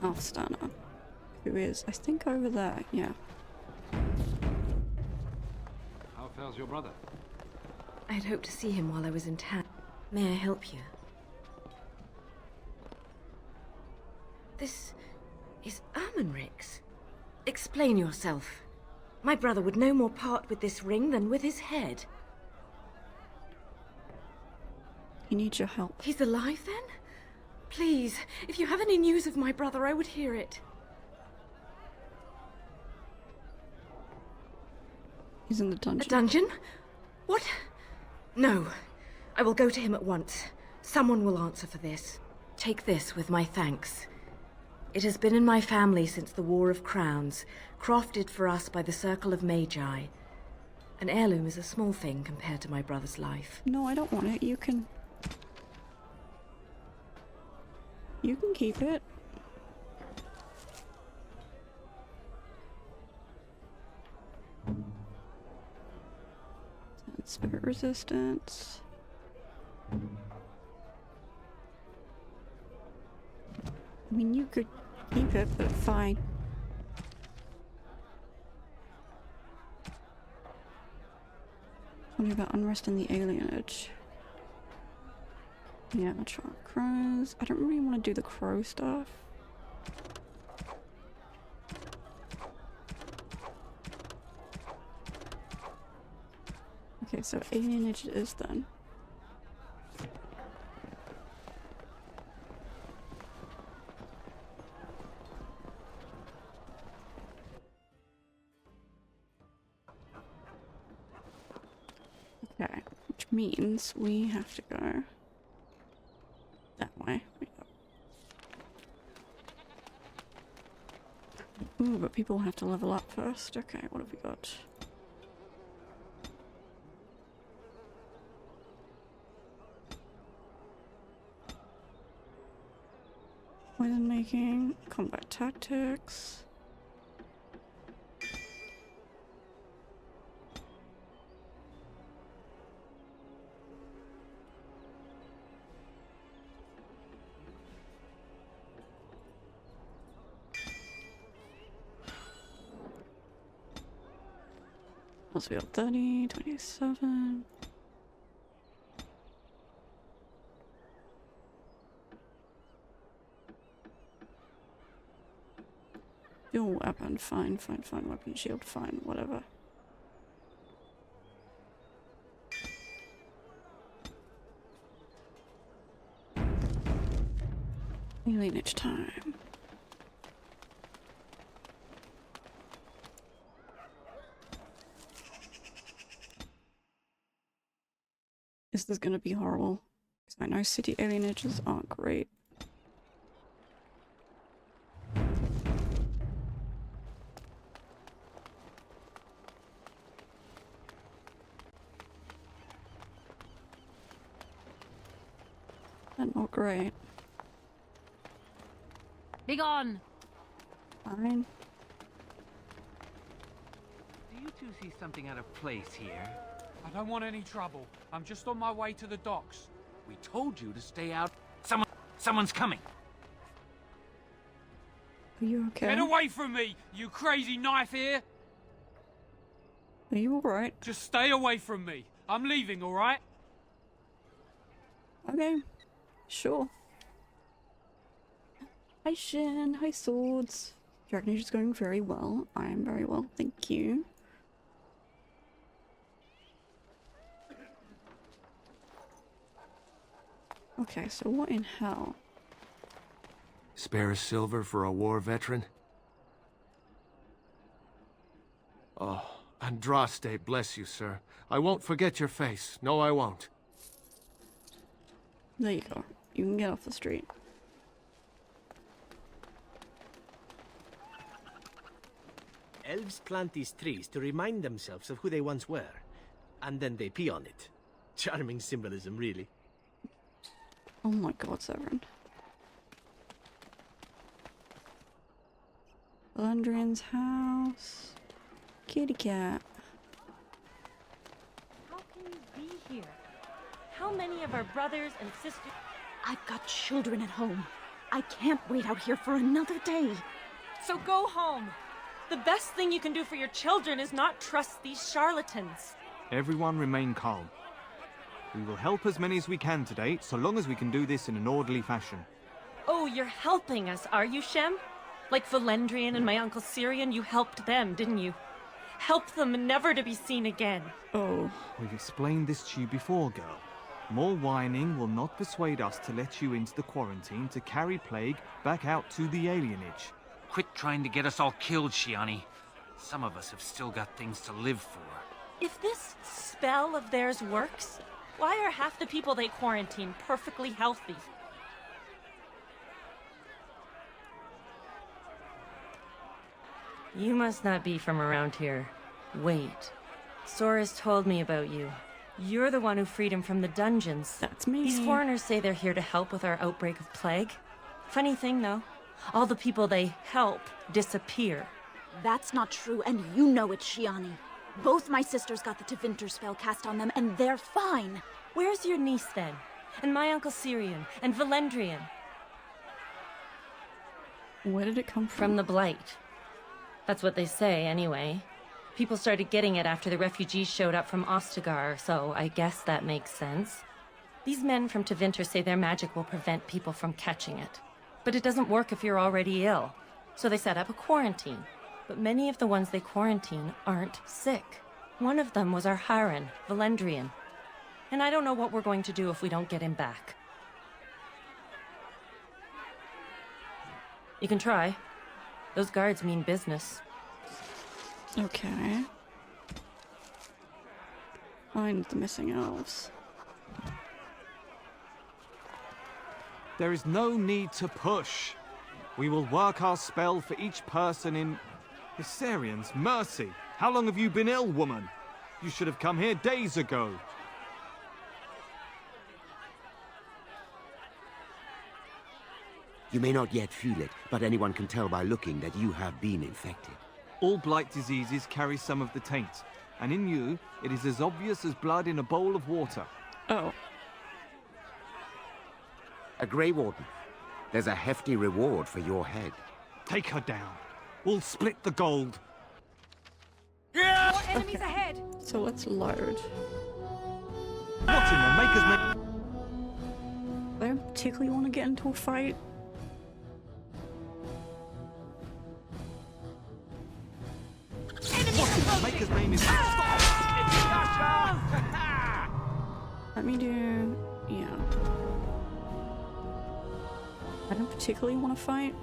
Half-Stunner. Who is, I think, over there. Yeah. How fares your brother? I'd hoped to see him while I was in town. May I help you? This is Emmrich's. Explain yourself. My brother would no more part with this ring than with his head. He needs your help. He's alive then? Please, if you have any news of my brother, I would hear it. He's in the dungeon. A dungeon? What? No. I will go to him at once. Someone will answer for this. Take this with my thanks. It has been in my family since the War of Crowns, crafted for us by the Circle of Magi. An heirloom is a small thing compared to my brother's life. No, I don't want it. You can keep it. Spirit resistance. I mean, you could keep it, but fine. Tell me about unrest in the alienage. Yeah, I'll try crows. I don't really want to do the crow stuff. Okay, so alienage it is then. Okay, which means we have to go that way. Ooh, but people have to level up first. Okay, what have we got? Poison making, combat tactics. Must be up 30, 27. Dual weapon, fine, weapon shield, fine, whatever. Alienage time. This is gonna be horrible. Because I know city alienages aren't great. They're not great. Begone! Fine. Do you two see something out of place here? I don't want any trouble. I'm just on my way to the docks. We told you to stay out. Someone's coming. Are you okay? Get away from me, you crazy knife ear! Are you alright? Just stay away from me. I'm leaving, alright? Okay. Sure. Hi Shin, hi Swords. Dragon Age is going very well. I am very well, thank you. Okay, so what in hell? Spare a silver for a war veteran? Oh, Andraste, bless you, sir. I won't forget your face. No, I won't. There you go. You can get off the street. Elves plant these trees to remind themselves of who they once were, and then they pee on it. Charming symbolism, really. Oh my god, Severin. Landrian's house. Kitty cat. How can you be here? How many of our brothers and sisters... I've got children at home. I can't wait out here for another day. So go home. The best thing you can do for your children is not trust these charlatans. Everyone remain calm. We will help as many as we can today, so long as we can do this in an orderly fashion. Oh, you're helping us, are you, Shem? Like Veilguard and my Uncle Syrian, you helped them, didn't you? Help them never to be seen again. Oh. We've explained this to you before, girl. More whining will not persuade us to let you into the quarantine to carry plague back out to the alienage. Quit trying to get us all killed, Shiani. Some of us have still got things to live for. If this spell of theirs works, why are half the people they quarantine perfectly healthy? You must not be from around here. Wait. Soras told me about you. You're the one who freed him from the dungeons. That's me. These foreigners say they're here to help with our outbreak of plague. Funny thing, though. All the people they help disappear. That's not true, and you know it, Shiani. Both my sisters got the Tevinter spell cast on them, and they're fine. Where's your niece, then? And my Uncle Syrian? And Veilguard? Where did it come from? From the Blight. That's what they say, anyway. People started getting it after the refugees showed up from Ostagar, so I guess that makes sense. These men from Tevinter say their magic will prevent people from catching it. But it doesn't work if you're already ill. So they set up a quarantine. But many of the ones they quarantine aren't sick. One of them was our Hiren, Veilguard. And I don't know what we're going to do if we don't get him back. You can try. Those guards mean business. Okay. Find the missing elves. There is no need to push. We will work our spell for each person in... Hysarian's mercy! How long have you been ill, woman? You should have come here days ago. You may not yet feel it, but anyone can tell by looking that you have been infected. All blight diseases carry some of the taint, and in you, it is as obvious as blood in a bowl of water. Oh. A Grey Warden. There's a hefty reward for your head. Take her down. We'll split the gold. Yeah! More enemies ahead! So let's load. What in the maker's I don't particularly want to get into a fight. What in the maker's name is... Let me do... yeah. I don't particularly want to fight.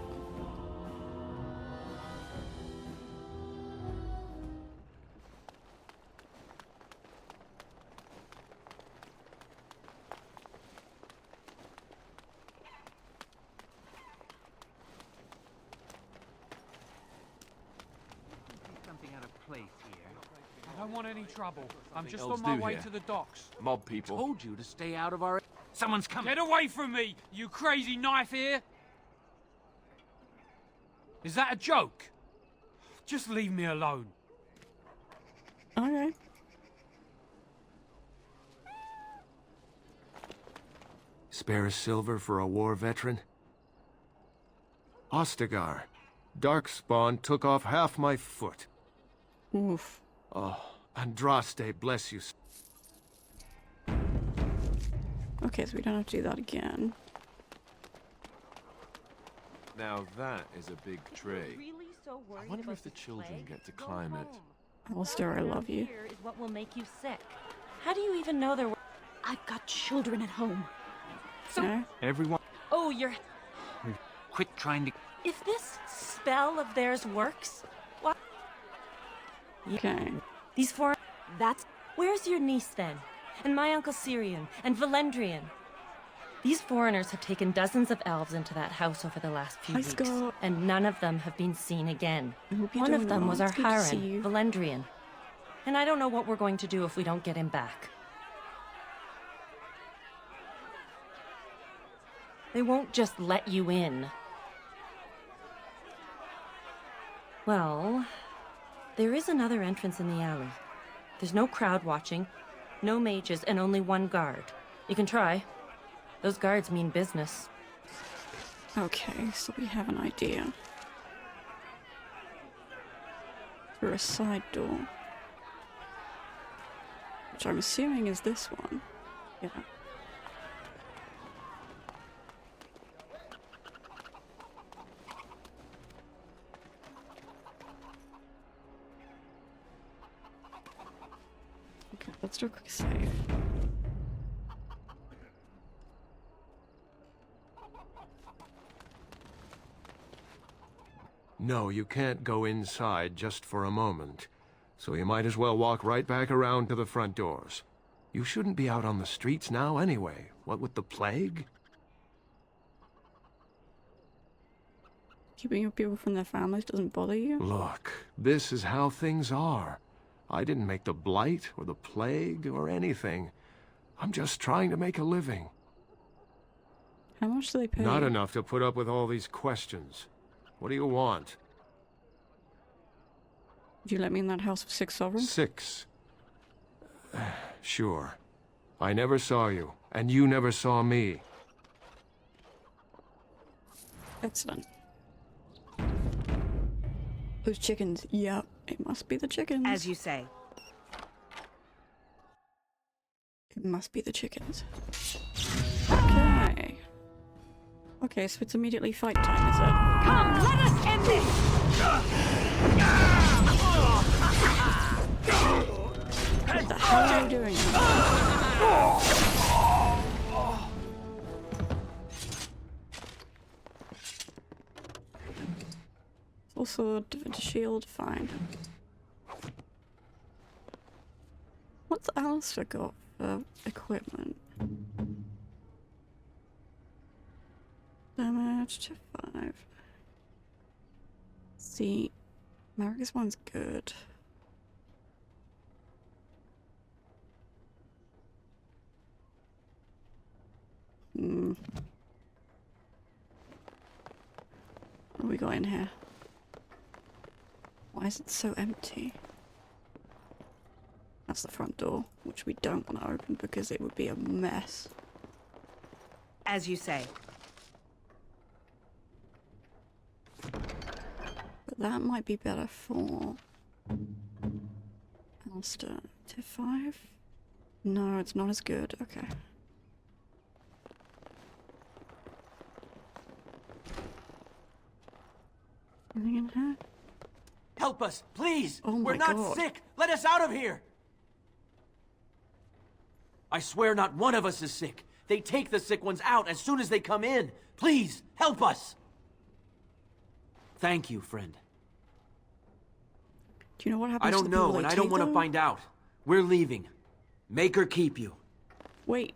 I don't want any trouble. I'm just elves on my do way here? to the docks. Mob people. Told you to stay out of our... Someone's coming. Get away from me, you crazy knife ear! Is that a joke? Just leave me alone. Okay. Spare a silver for a war veteran? Ostagar. Darkspawn took off half my foot. Oof. Oh, Andraste, bless you. Okay, so we don't have to do that again. Now that is a big tree. Really so I wonder if the children get to Go climb it. home. Alistair, I love you. Here is what will make you sick. How do you even know there were... I've got children at home. So, Everyone... Oh, you're... Quit trying to... If this spell of theirs works, what... okay. These four... That's... Where's your niece, then? And my Uncle Syrian? And Veilguard? These foreigners have taken dozens of elves into that house over the last few weeks, and none of them have been seen again. One of them was our Hiren, Veilguard. And I don't know what we're going to do if we don't get him back. They won't just let you in. Well, there is another entrance in the alley. There's no crowd watching, no mages, and only one guard. You can try. Those guards mean business. Okay, so we have an idea. Through a side door. Which I'm assuming is this one. Yeah. Okay, let's do a quick save. No, you can't go inside just for a moment. So you might as well walk right back around to the front doors. You shouldn't be out on the streets now anyway. What with the plague? Keeping people from their families doesn't bother you? Look, this is how things are. I didn't make the blight or the plague or anything. I'm just trying to make a living. How much do they pay? Not enough to put up with all these questions. What do you want? Did you let me in that house for 6 sovereigns? 6. Sure. I never saw you, and you never saw me. Excellent. Those chickens. Yep, it must be the chickens. As you say. It must be the chickens. Okay. Okay, so it's immediately fight time, is it? Come, let us end this! What the hell are you doing? Also, defend shield, fine. What's Alistair got for equipment? Damage to 5. See, Marcus one's good. What do we got in here? Why is it so empty? That's the front door, which we don't want to open because it would be a mess. As you say. But that might be better for Alistair. Tier 5? No, it's not as good. Okay. Anything in here? Help us, please! Oh my We're not God. sick! Let us out of here! I swear not one of us is sick. They take the sick ones out as soon as they come in. Please, help us! Thank you, friend. Do you know what happens I to don't the people know, they and I don't take, want to though? find out. We're leaving. Make her keep you. Wait.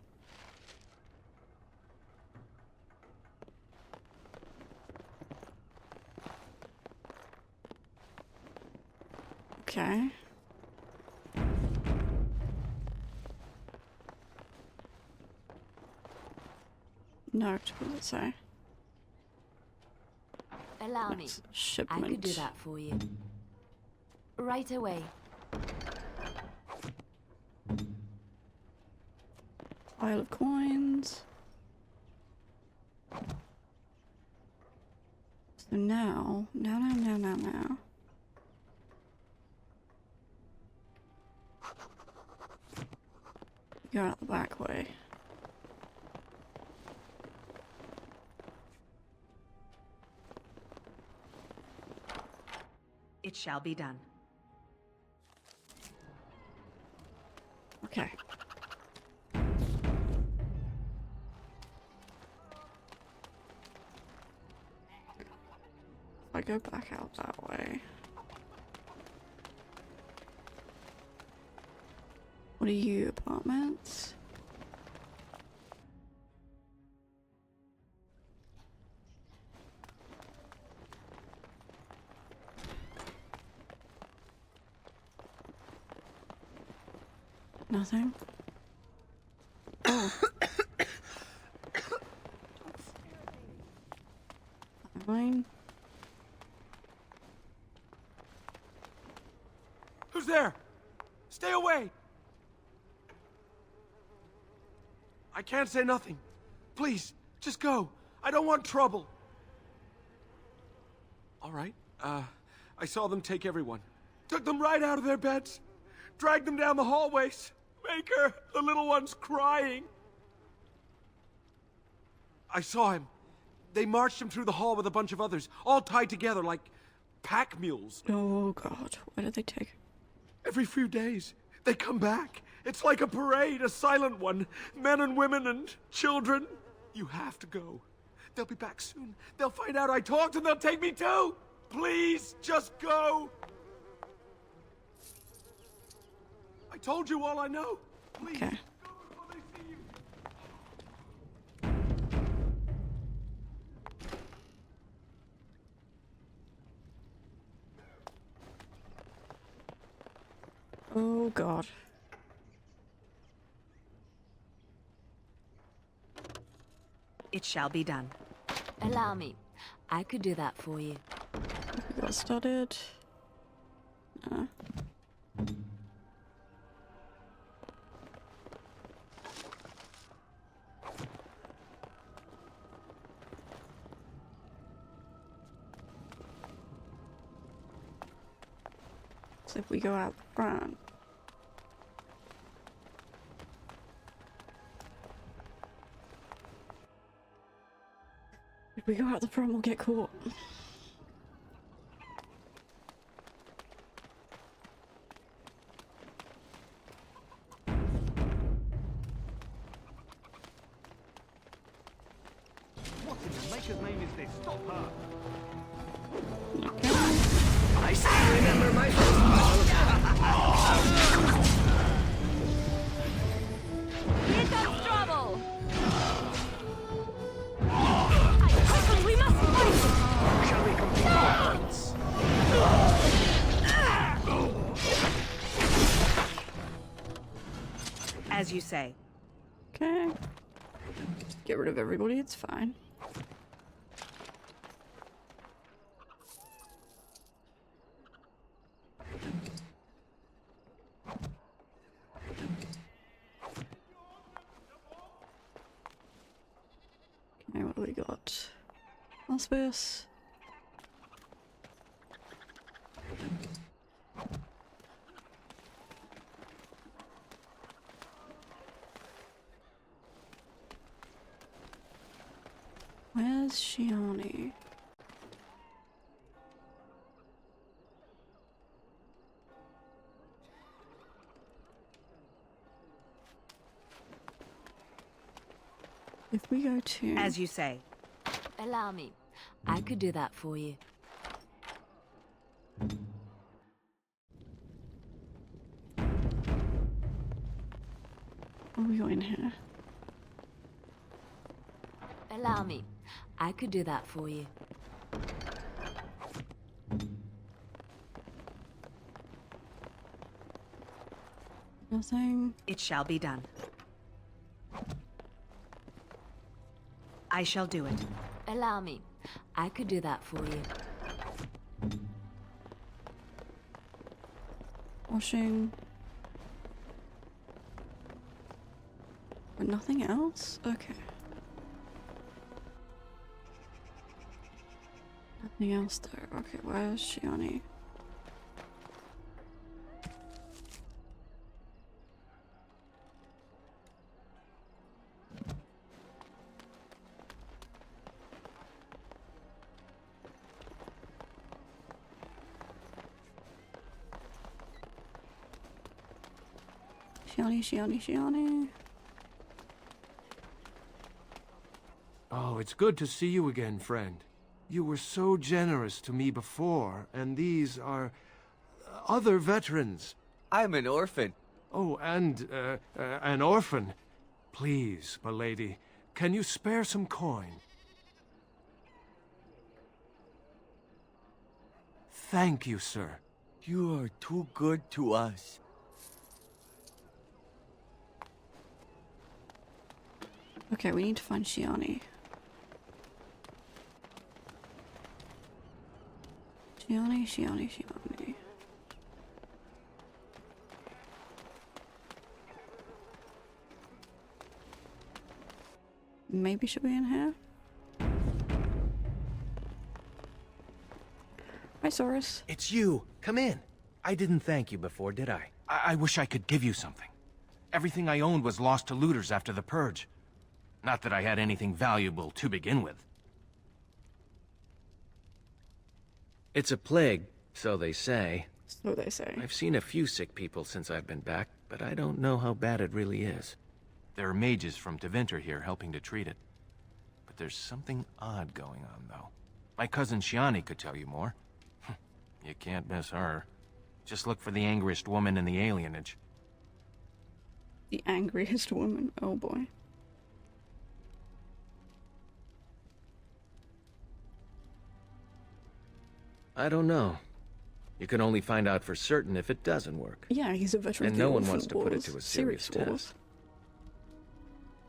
Okay. Note, what does it say? Allow me. That's shipment. I could do that for you. Right away. Pile of coins. So now. Go out the back way. It shall be done. Okay. If I go back out that way. What are you, apartments? Nothing. Oh. Fine. I can't say nothing. Please, just go. I don't want trouble. All right. I saw them take everyone. Took them right out of their beds. Dragged them down the hallways. Maker, the little one's crying. I saw him. They marched him through the hall with a bunch of others, all tied together like pack mules. Oh god, why did they take? Every few days, they come back. It's like a parade, a silent one. Men and women and children. You have to go. They'll be back soon. They'll find out I talked and they'll take me too. Please, just go. I told you all I know. Please. Okay. Oh god. It shall be done. Allow me. I could do that for you. We got started. So if we go out front. If we go out the front, we'll get caught. What in the maker's name is this? Stop her! I still remember my first Here comes trouble! We must fight! Shall we complete our points? As you say. Okay. Just get rid of everybody, it's fine. Okay, what do we got? Hospice. Where's Shiani? If we go to... As you say. Allow me. I could do that for you. What are we going here? Allow me. I could do that for you. Nothing. It shall be done. I shall do it. Allow me. I could do that for you. Washing. But nothing else? Okay. Nothing else there. Okay, where's Shiani? Shiani. Oh, it's good to see you again, friend. You were so generous to me before, and these are other veterans. I'm an orphan. Oh, and an orphan. Please, my lady, can you spare some coin? Thank you, sir. You are too good to us. Okay, we need to find Shiani. Shiani. maybe should be in here. Hi, Solas. It's you. Come in. I didn't thank you before, did I? I wish I could give you something. Everything I owned was lost to looters after the purge. Not that I had anything valuable to begin with. It's a plague, so they say. So they say. I've seen a few sick people since I've been back, but I don't know how bad it really is. There are mages from Tevinter here helping to treat it. But there's something odd going on, though. My cousin Shiani could tell you more. You can't miss her. Just look for the angriest woman in the alienage. The angriest woman? Oh boy. I don't know. You can only find out for certain if it doesn't work. Yeah, he's a veteran. And no one wants to put it to a serious test.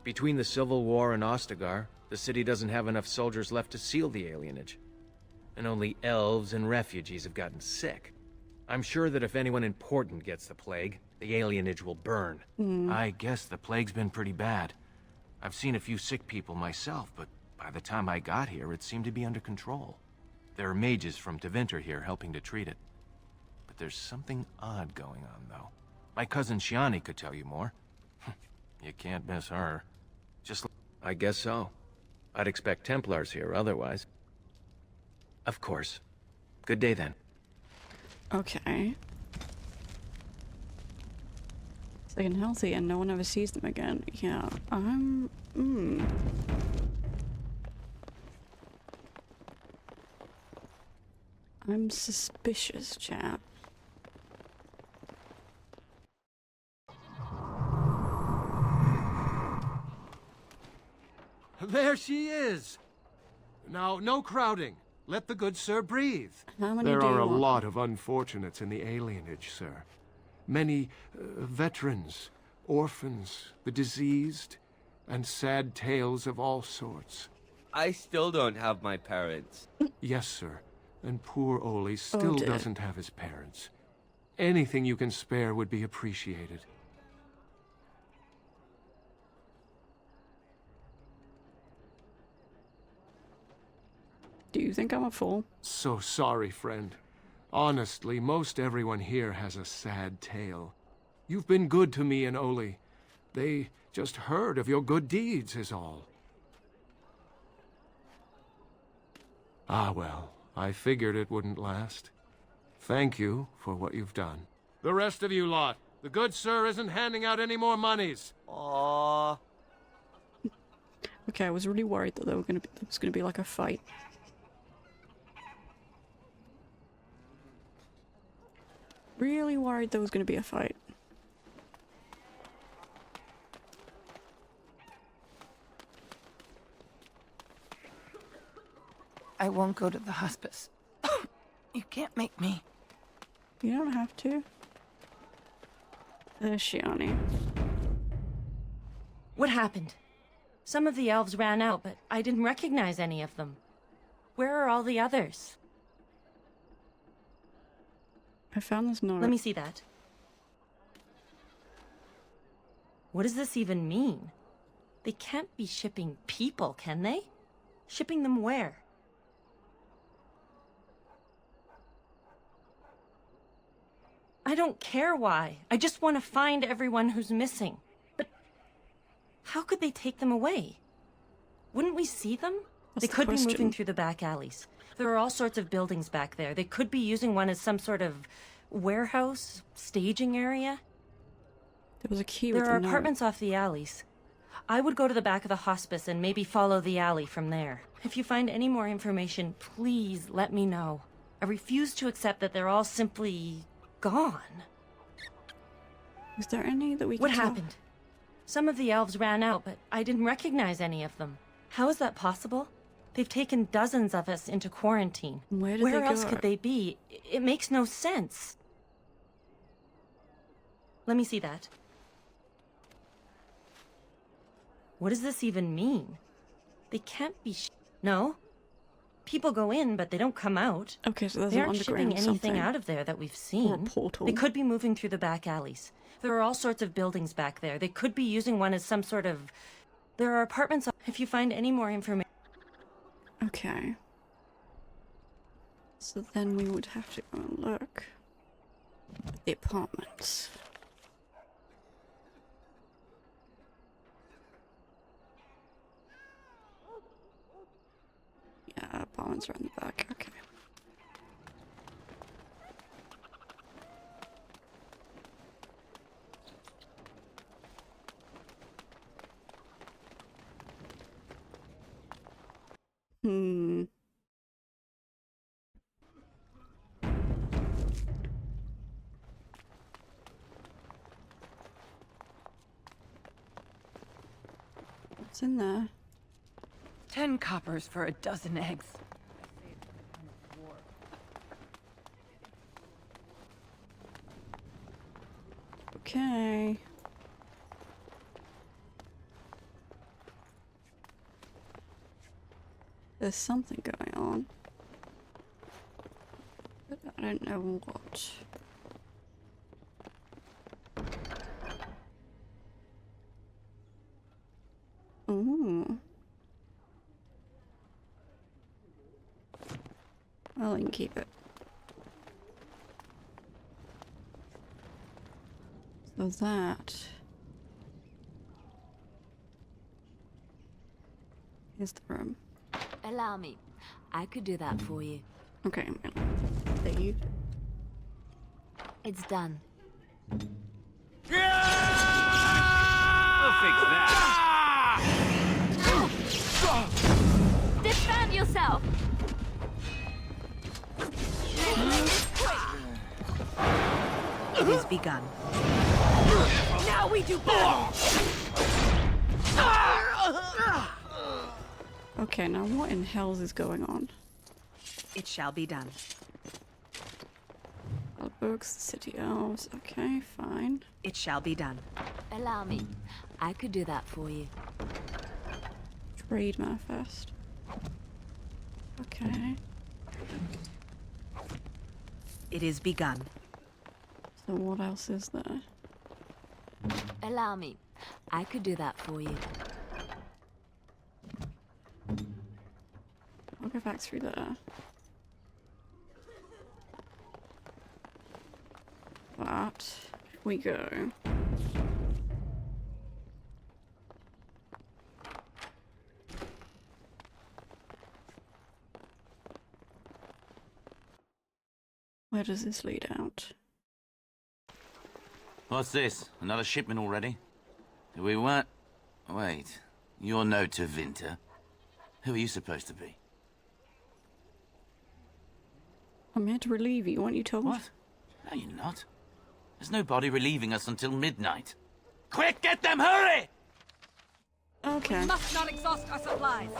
Between the Civil War and Ostagar, the city doesn't have enough soldiers left to seal the alienage. And only elves and refugees have gotten sick. I'm sure that if anyone important gets the plague, the alienage will burn. I guess the plague's been pretty bad. I've seen a few sick people myself, but by the time I got here, it seemed to be under control. There are mages from Tevinter here helping to treat it. But there's something odd going on, though. My cousin Shiani could tell you more. You can't miss her. Just... I guess so. I'd expect Templars here otherwise. Of course. Good day, then. Okay. Staying healthy and no one ever sees them again. Yeah, I'm... I'm suspicious, chat. There she is! Now, no crowding. Let the good sir breathe. How many There do are you a want? lot of unfortunates in the alienage, sir. Many veterans, orphans, the diseased, and sad tales of all sorts. I still don't have my parents. Yes, sir. And poor Oli still dear. doesn't have his parents. Anything you can spare would be appreciated. Do you think I'm a fool? So sorry, friend. Honestly, most everyone here has a sad tale. You've been good to me and Oli. They just heard of your good deeds is all. Ah, well, I figured it wouldn't last. Thank you for what you've done. The rest of you lot, the good sir isn't handing out any more monies. Aww. Okay, I was really worried that there was gonna be like a fight. Really worried there was gonna be a fight. I won't go to the hospice. You can't make me. You don't have to. There's Shiani. What happened? Some of the elves ran out, but I didn't recognize any of them. Where are all the others? I found this note. Let me see that. What does this even mean? They can't be shipping people, can they? Shipping them where? I don't care why. I just want to find everyone who's missing. But how could they take them away? Wouldn't we see them? They could be moving through the back alleys. There are all sorts of buildings back there. They could be using one as some sort of warehouse, staging area. There was a key with There are a note. apartments off the alleys. I would go to the back of the hospice and maybe follow the alley from there. If you find any more information, please let me know. I refuse to accept that they're all simply gone. Is there any that we can What tell? happened? Some of the elves ran out, but I didn't recognize any of them. How is that possible? They've taken dozens of us into quarantine. Where did they else go? could they be? It makes no sense. Let me see that. What does this even mean? They can't be No. People go in, but they don't come out. Okay, so there's They an aren't shipping underground anything something. out of there that we've Or a seen. portal. They could be moving through the back alleys. There are all sorts of buildings back there. They could be using one as some sort of There are apartments if you find any more information. Okay. So then we would have to go and look at the apartments. Yeah, apartments are in the back. Okay. Hmm. What's in there? 10 coppers for a dozen eggs. Okay. There's something going on. But I don't know what. Ooh. Well, you can keep it. So that is the room. Allow me. I could do that for you. Okay, I'm gonna save. It's done. We'll fix that. Defend yourself! It is begun. Now we do battle! Okay, now what in hell is going on? It shall be done. Books, the city elves. Okay, fine. It shall be done. Allow me. I could do that for you. Trade manifest. Okay. It is begun. So what else is there? Allow me. I could do that for you. I'll go back through there. But if we go. Where does this lead out? What's this? Another shipment already? Do we want? Wait, you're no Tevinter. Who are you supposed to be? I'm here to relieve you, weren't you told? What? No, you're not. There's no body relieving us until midnight. Quick, get them, hurry! Okay. We must not exhaust our supplies.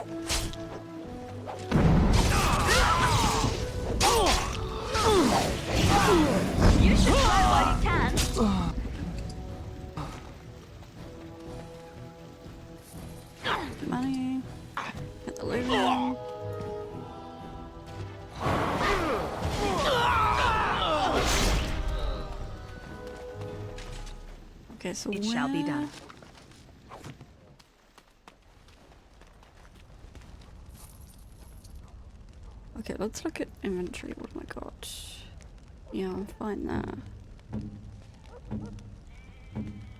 You should try while you can. Money. Get the loot. Okay, so it shall be done. Okay, let's look at inventory. What have I got? Yeah, I'm fine there.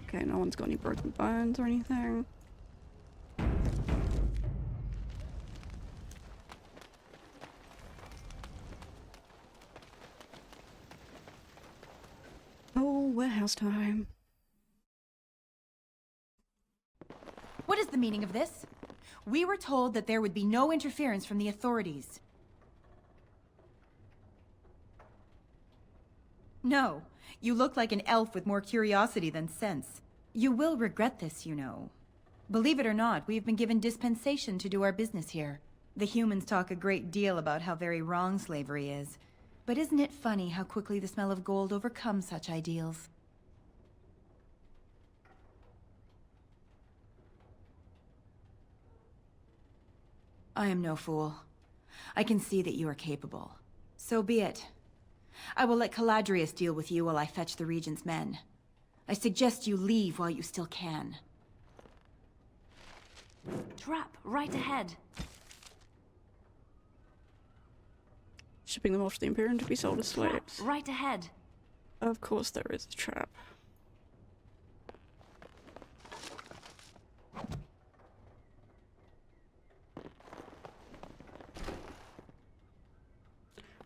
Okay, no one's got any broken bones or anything. Oh, warehouse time. What is the meaning of this? We were told that there would be no interference from the authorities. No, you look like an elf with more curiosity than sense. You will regret this, you know. Believe it or not, we have been given dispensation to do our business here. The humans talk a great deal about how very wrong slavery is. But isn't it funny how quickly the smell of gold overcomes such ideals? I am no fool. I can see that you are capable. So be it. I will let Caladrius deal with you while I fetch the Regent's men. I suggest you leave while you still can. Trap right ahead. Shipping them off to the Imperium to be sold as Trap slaves. right ahead. Of course there is a trap.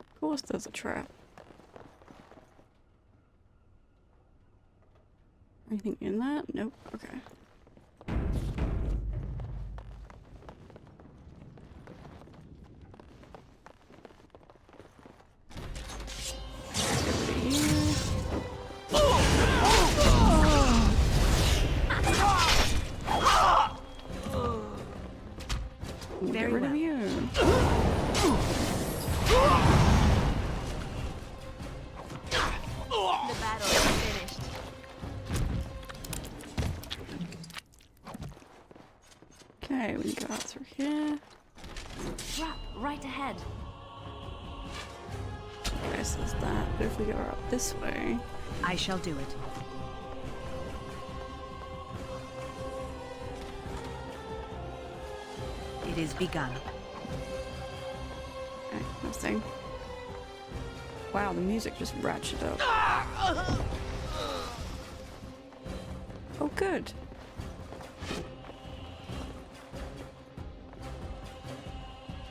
Of course there's a trap. Anything in that? Nope. Okay. Very Get rid well. of you. The battle is finished. Okay, we can go out through here. Trap right ahead. Okay, so there's that. But if we go up this way, I shall do it. It is begun. okay, nothing. Wow, the music just ratcheted up. Oh, good.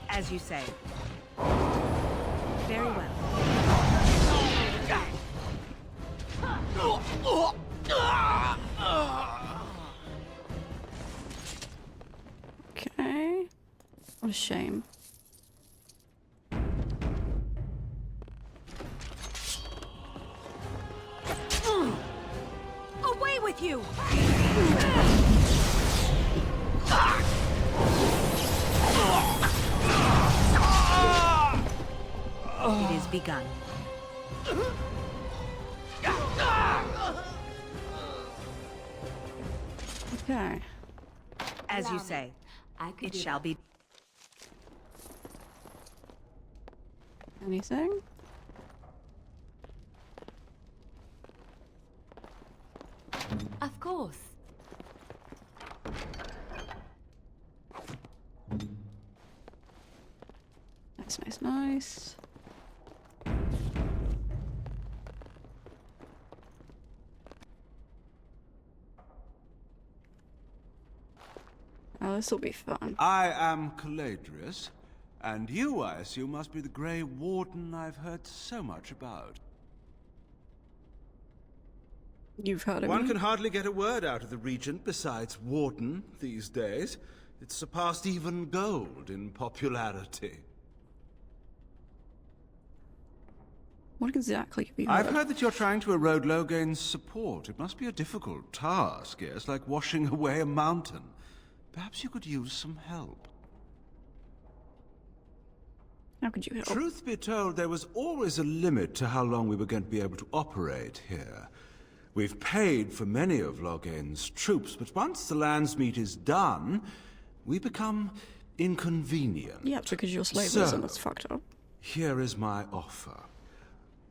As you say. Very well. Okay. What a shame. Away with you! It is begun. Okay. As you say. It shall be. Anything? Of course. Nice, nice, nice. Oh, this will be fun. I am Caladrius, and you, I assume, must be the Grey Warden I've heard so much about. You've heard of One me? can hardly get a word out of the Regent besides Warden these days. It's surpassed even gold in popularity. What exactly have you heard? I've heard that you're trying to erode Logain's support. It must be a difficult task, yes, like washing away a mountain. Perhaps you could use some help. How could you help? Truth be told, there was always a limit to how long we were going to be able to operate here. We've paid for many of Logain's troops, but once the Landsmeet is done, we become inconvenient. Yeah, because you're slaves So, and that's fucked up. Here is my offer.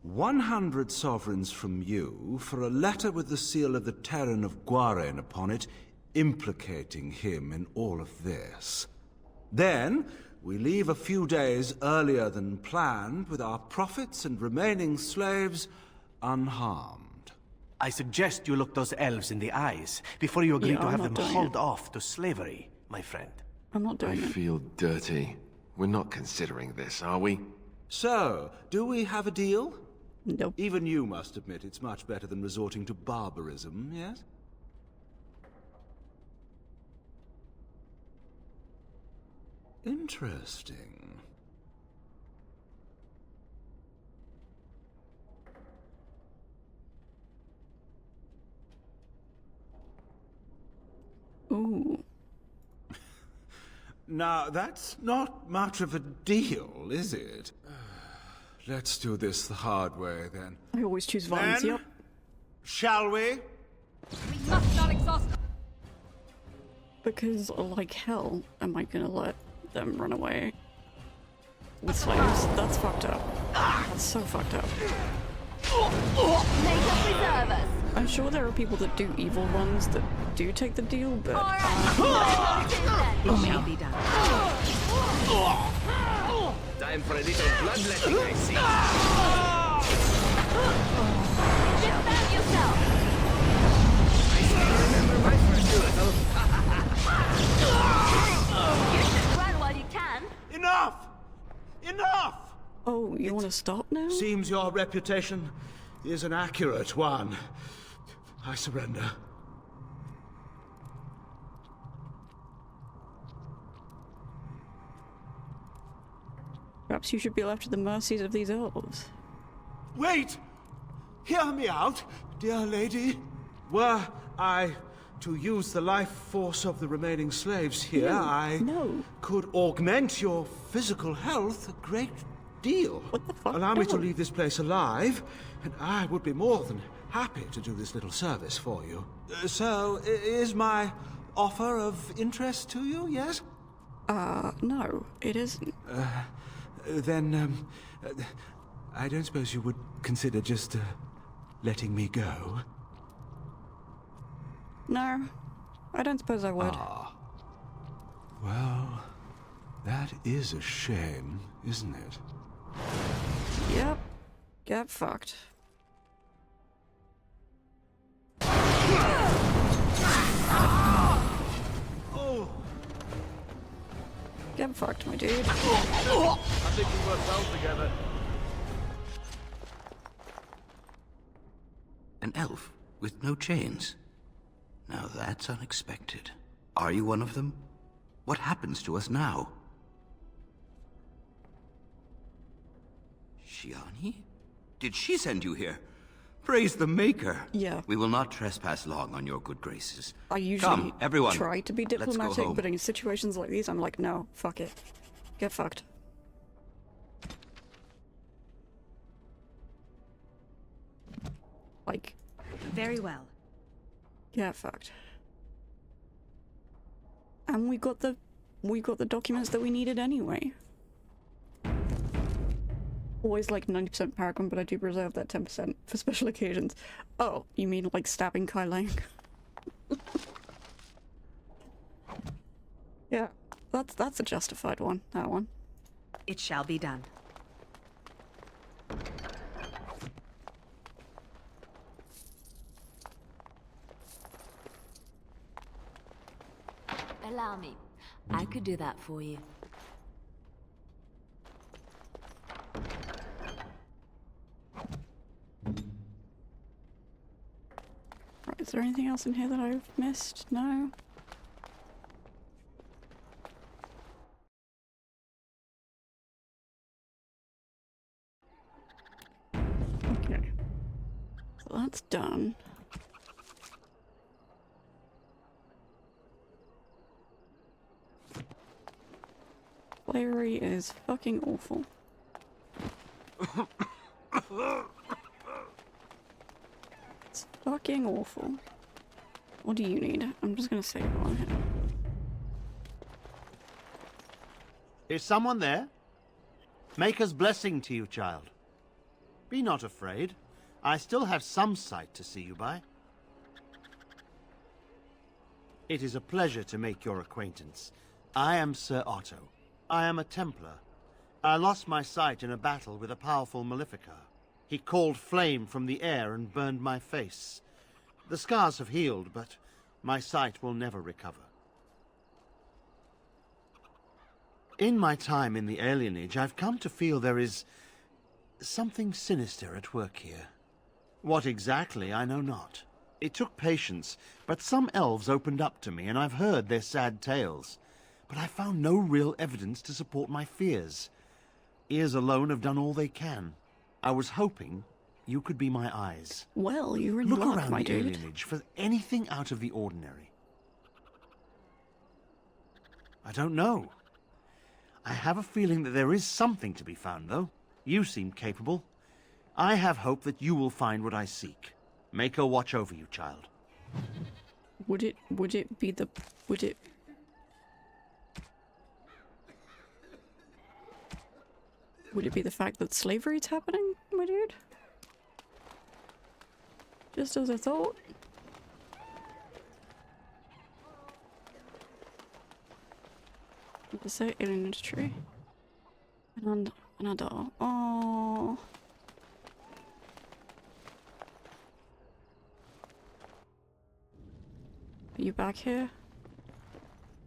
100 sovereigns from you for a letter with the seal of the Terran of Guaren upon it, implicating him in all of this. Then, we leave a few days earlier than planned with our profits and remaining slaves unharmed. I suggest you look those elves in the eyes before you agree to have them hauled off to slavery, my friend. I'm not doing I feel dirty. We're not considering this, are we? So, do we have a deal? Nope. Even you must admit it's much better than resorting to barbarism, yes? Interesting. Ooh. Now, that's not much of a deal, is it? Let's do this the hard way, then. I always choose violence, Then, yep. shall we? We must not exhaust. Because, like hell, am I gonna let them run away with slaves? That's fucked up. That's so fucked up. Make us preserve us. I'm sure there are people that do evil runs that do take the deal, but It shall be done. Time for a little bloodletting, I see. Defend yourself! I still remember my first duel. You should run while you can. Enough! Enough! Oh, you want to stop now? Seems your reputation is an accurate one. I surrender. Perhaps you should be left to the mercies of these elves. Wait! Hear me out, dear lady. Were I to use the life force of the remaining slaves here, I could augment your physical health a great deal. What the fuck? Allow me to leave this place alive, and I would be more than happy to do this little service for you. So, is my offer of interest to you, yes? No, it isn't. Then, I don't suppose you would consider just, letting me go? No, I don't suppose I would. Well, that is a shame, isn't it? Yep. Get fucked. Oh. Get fucked, my dude. I think we work well together. An elf with no chains. Now that's unexpected. Are you one of them? What happens to us now? Shiani? Did she send you here? Praise the Maker. Yeah. We will not trespass long on your good graces. I usually Come, everyone. try to be Let's go diplomatic, home. but in situations like these, I'm like, no, fuck it. Get fucked. Like, Very well. get fucked. And we got the documents that we needed anyway. Always like 90% Paragon, but I do reserve that 10% for special occasions. Oh, you mean like stabbing Kai Lang? Yeah, that's a justified one, that one. It shall be done. Allow me. I could do that for you. Right, is there anything else in here that I've missed? No? Okay. So that's done. Slavery is fucking awful. It's fucking awful. What do you need? I'm just gonna save it on here. Is someone there? Maker's blessing to you, child. Be not afraid. I still have some sight to see you by. It is a pleasure to make your acquaintance. I am Sir Otto. I am a Templar. I lost my sight in a battle with a powerful Maleficar. He called flame from the air and burned my face. The scars have healed, but my sight will never recover. In my time in the alienage, I've come to feel there is something sinister at work here. What exactly, I know not. It took patience, but some elves opened up to me, and I've heard their sad tales. But I found no real evidence to support my fears. Ears alone have done all they can. I was hoping you could be my eyes. Well, you're in Look luck, around my the dude. alienage for anything out of the ordinary. I don't know. I have a feeling that there is something to be found, though. You seem capable. I have hope that you will find what I seek. Maker watch over you, child. Would it be the fact that slavery's happening, my dude? Just as I thought. What to say? Alien industry. And another. Oh. Are you back here?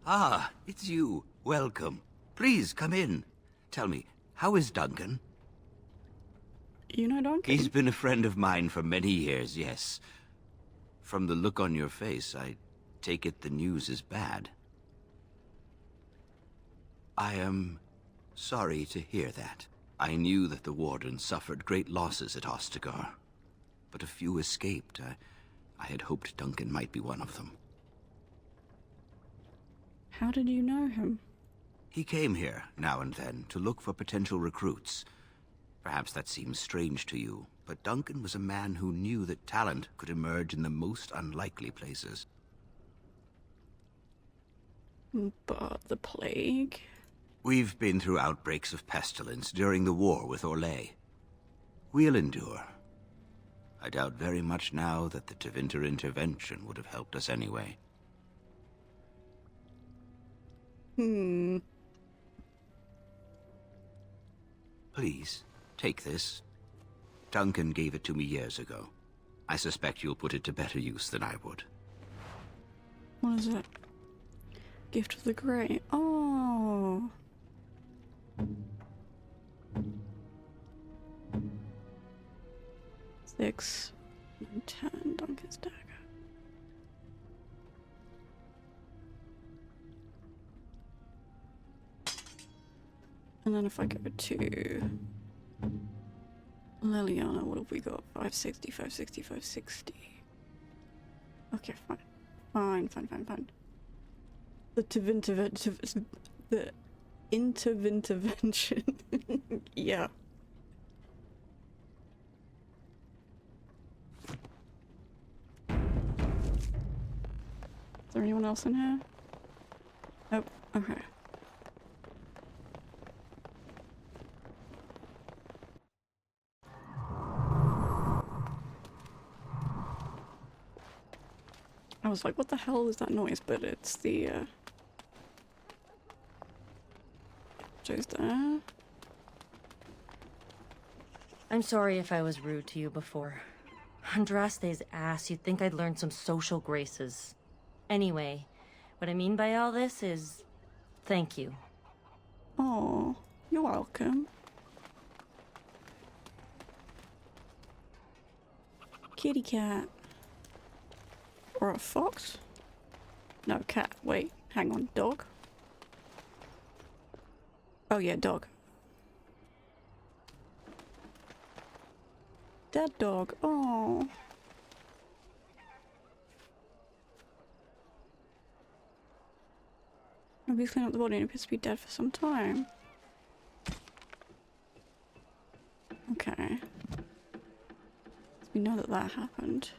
Ah, it's you. Welcome. Please, come in. Tell me, how is Duncan? You know Duncan? He's been a friend of mine for many years, yes. From the look on your face, I take it the news is bad. I am sorry to hear that. I knew that the Warden suffered great losses at Ostagar, but a few escaped. I had hoped Duncan might be one of them. How did you know him? He came here, now and then, to look for potential recruits. Perhaps that seems strange to you, but Duncan was a man who knew that talent could emerge in the most unlikely places. But the plague? We've been through outbreaks of pestilence during the war with Orlais. We'll endure. I doubt very much now that the Tevinter intervention would have helped us anyway. Please, take this. Duncan gave it to me years ago. I suspect you'll put it to better use than I would. What is it? Gift of the Grey. Oh. Six and 10. Duncan's dagger. And then if I go to Liliana, what have we got? 560, 560, 560. Okay, fine. Fine. The intervention. Yeah. Is there anyone else in here? Nope. Okay. I was like, what the hell is that noise? But it's the, Joe's there. I'm sorry if I was rude to you before. Andraste's ass, you'd think I'd learned some social graces. Anyway, what I mean by all this is... thank you. Oh, you're welcome. Kitty cat. Or a fox? No, cat. Wait, hang on. Dog? Oh yeah, dog. Dead dog. Oh. Nobody's cleaned up the body and it appears to be dead for some time. Okay. We know that happened.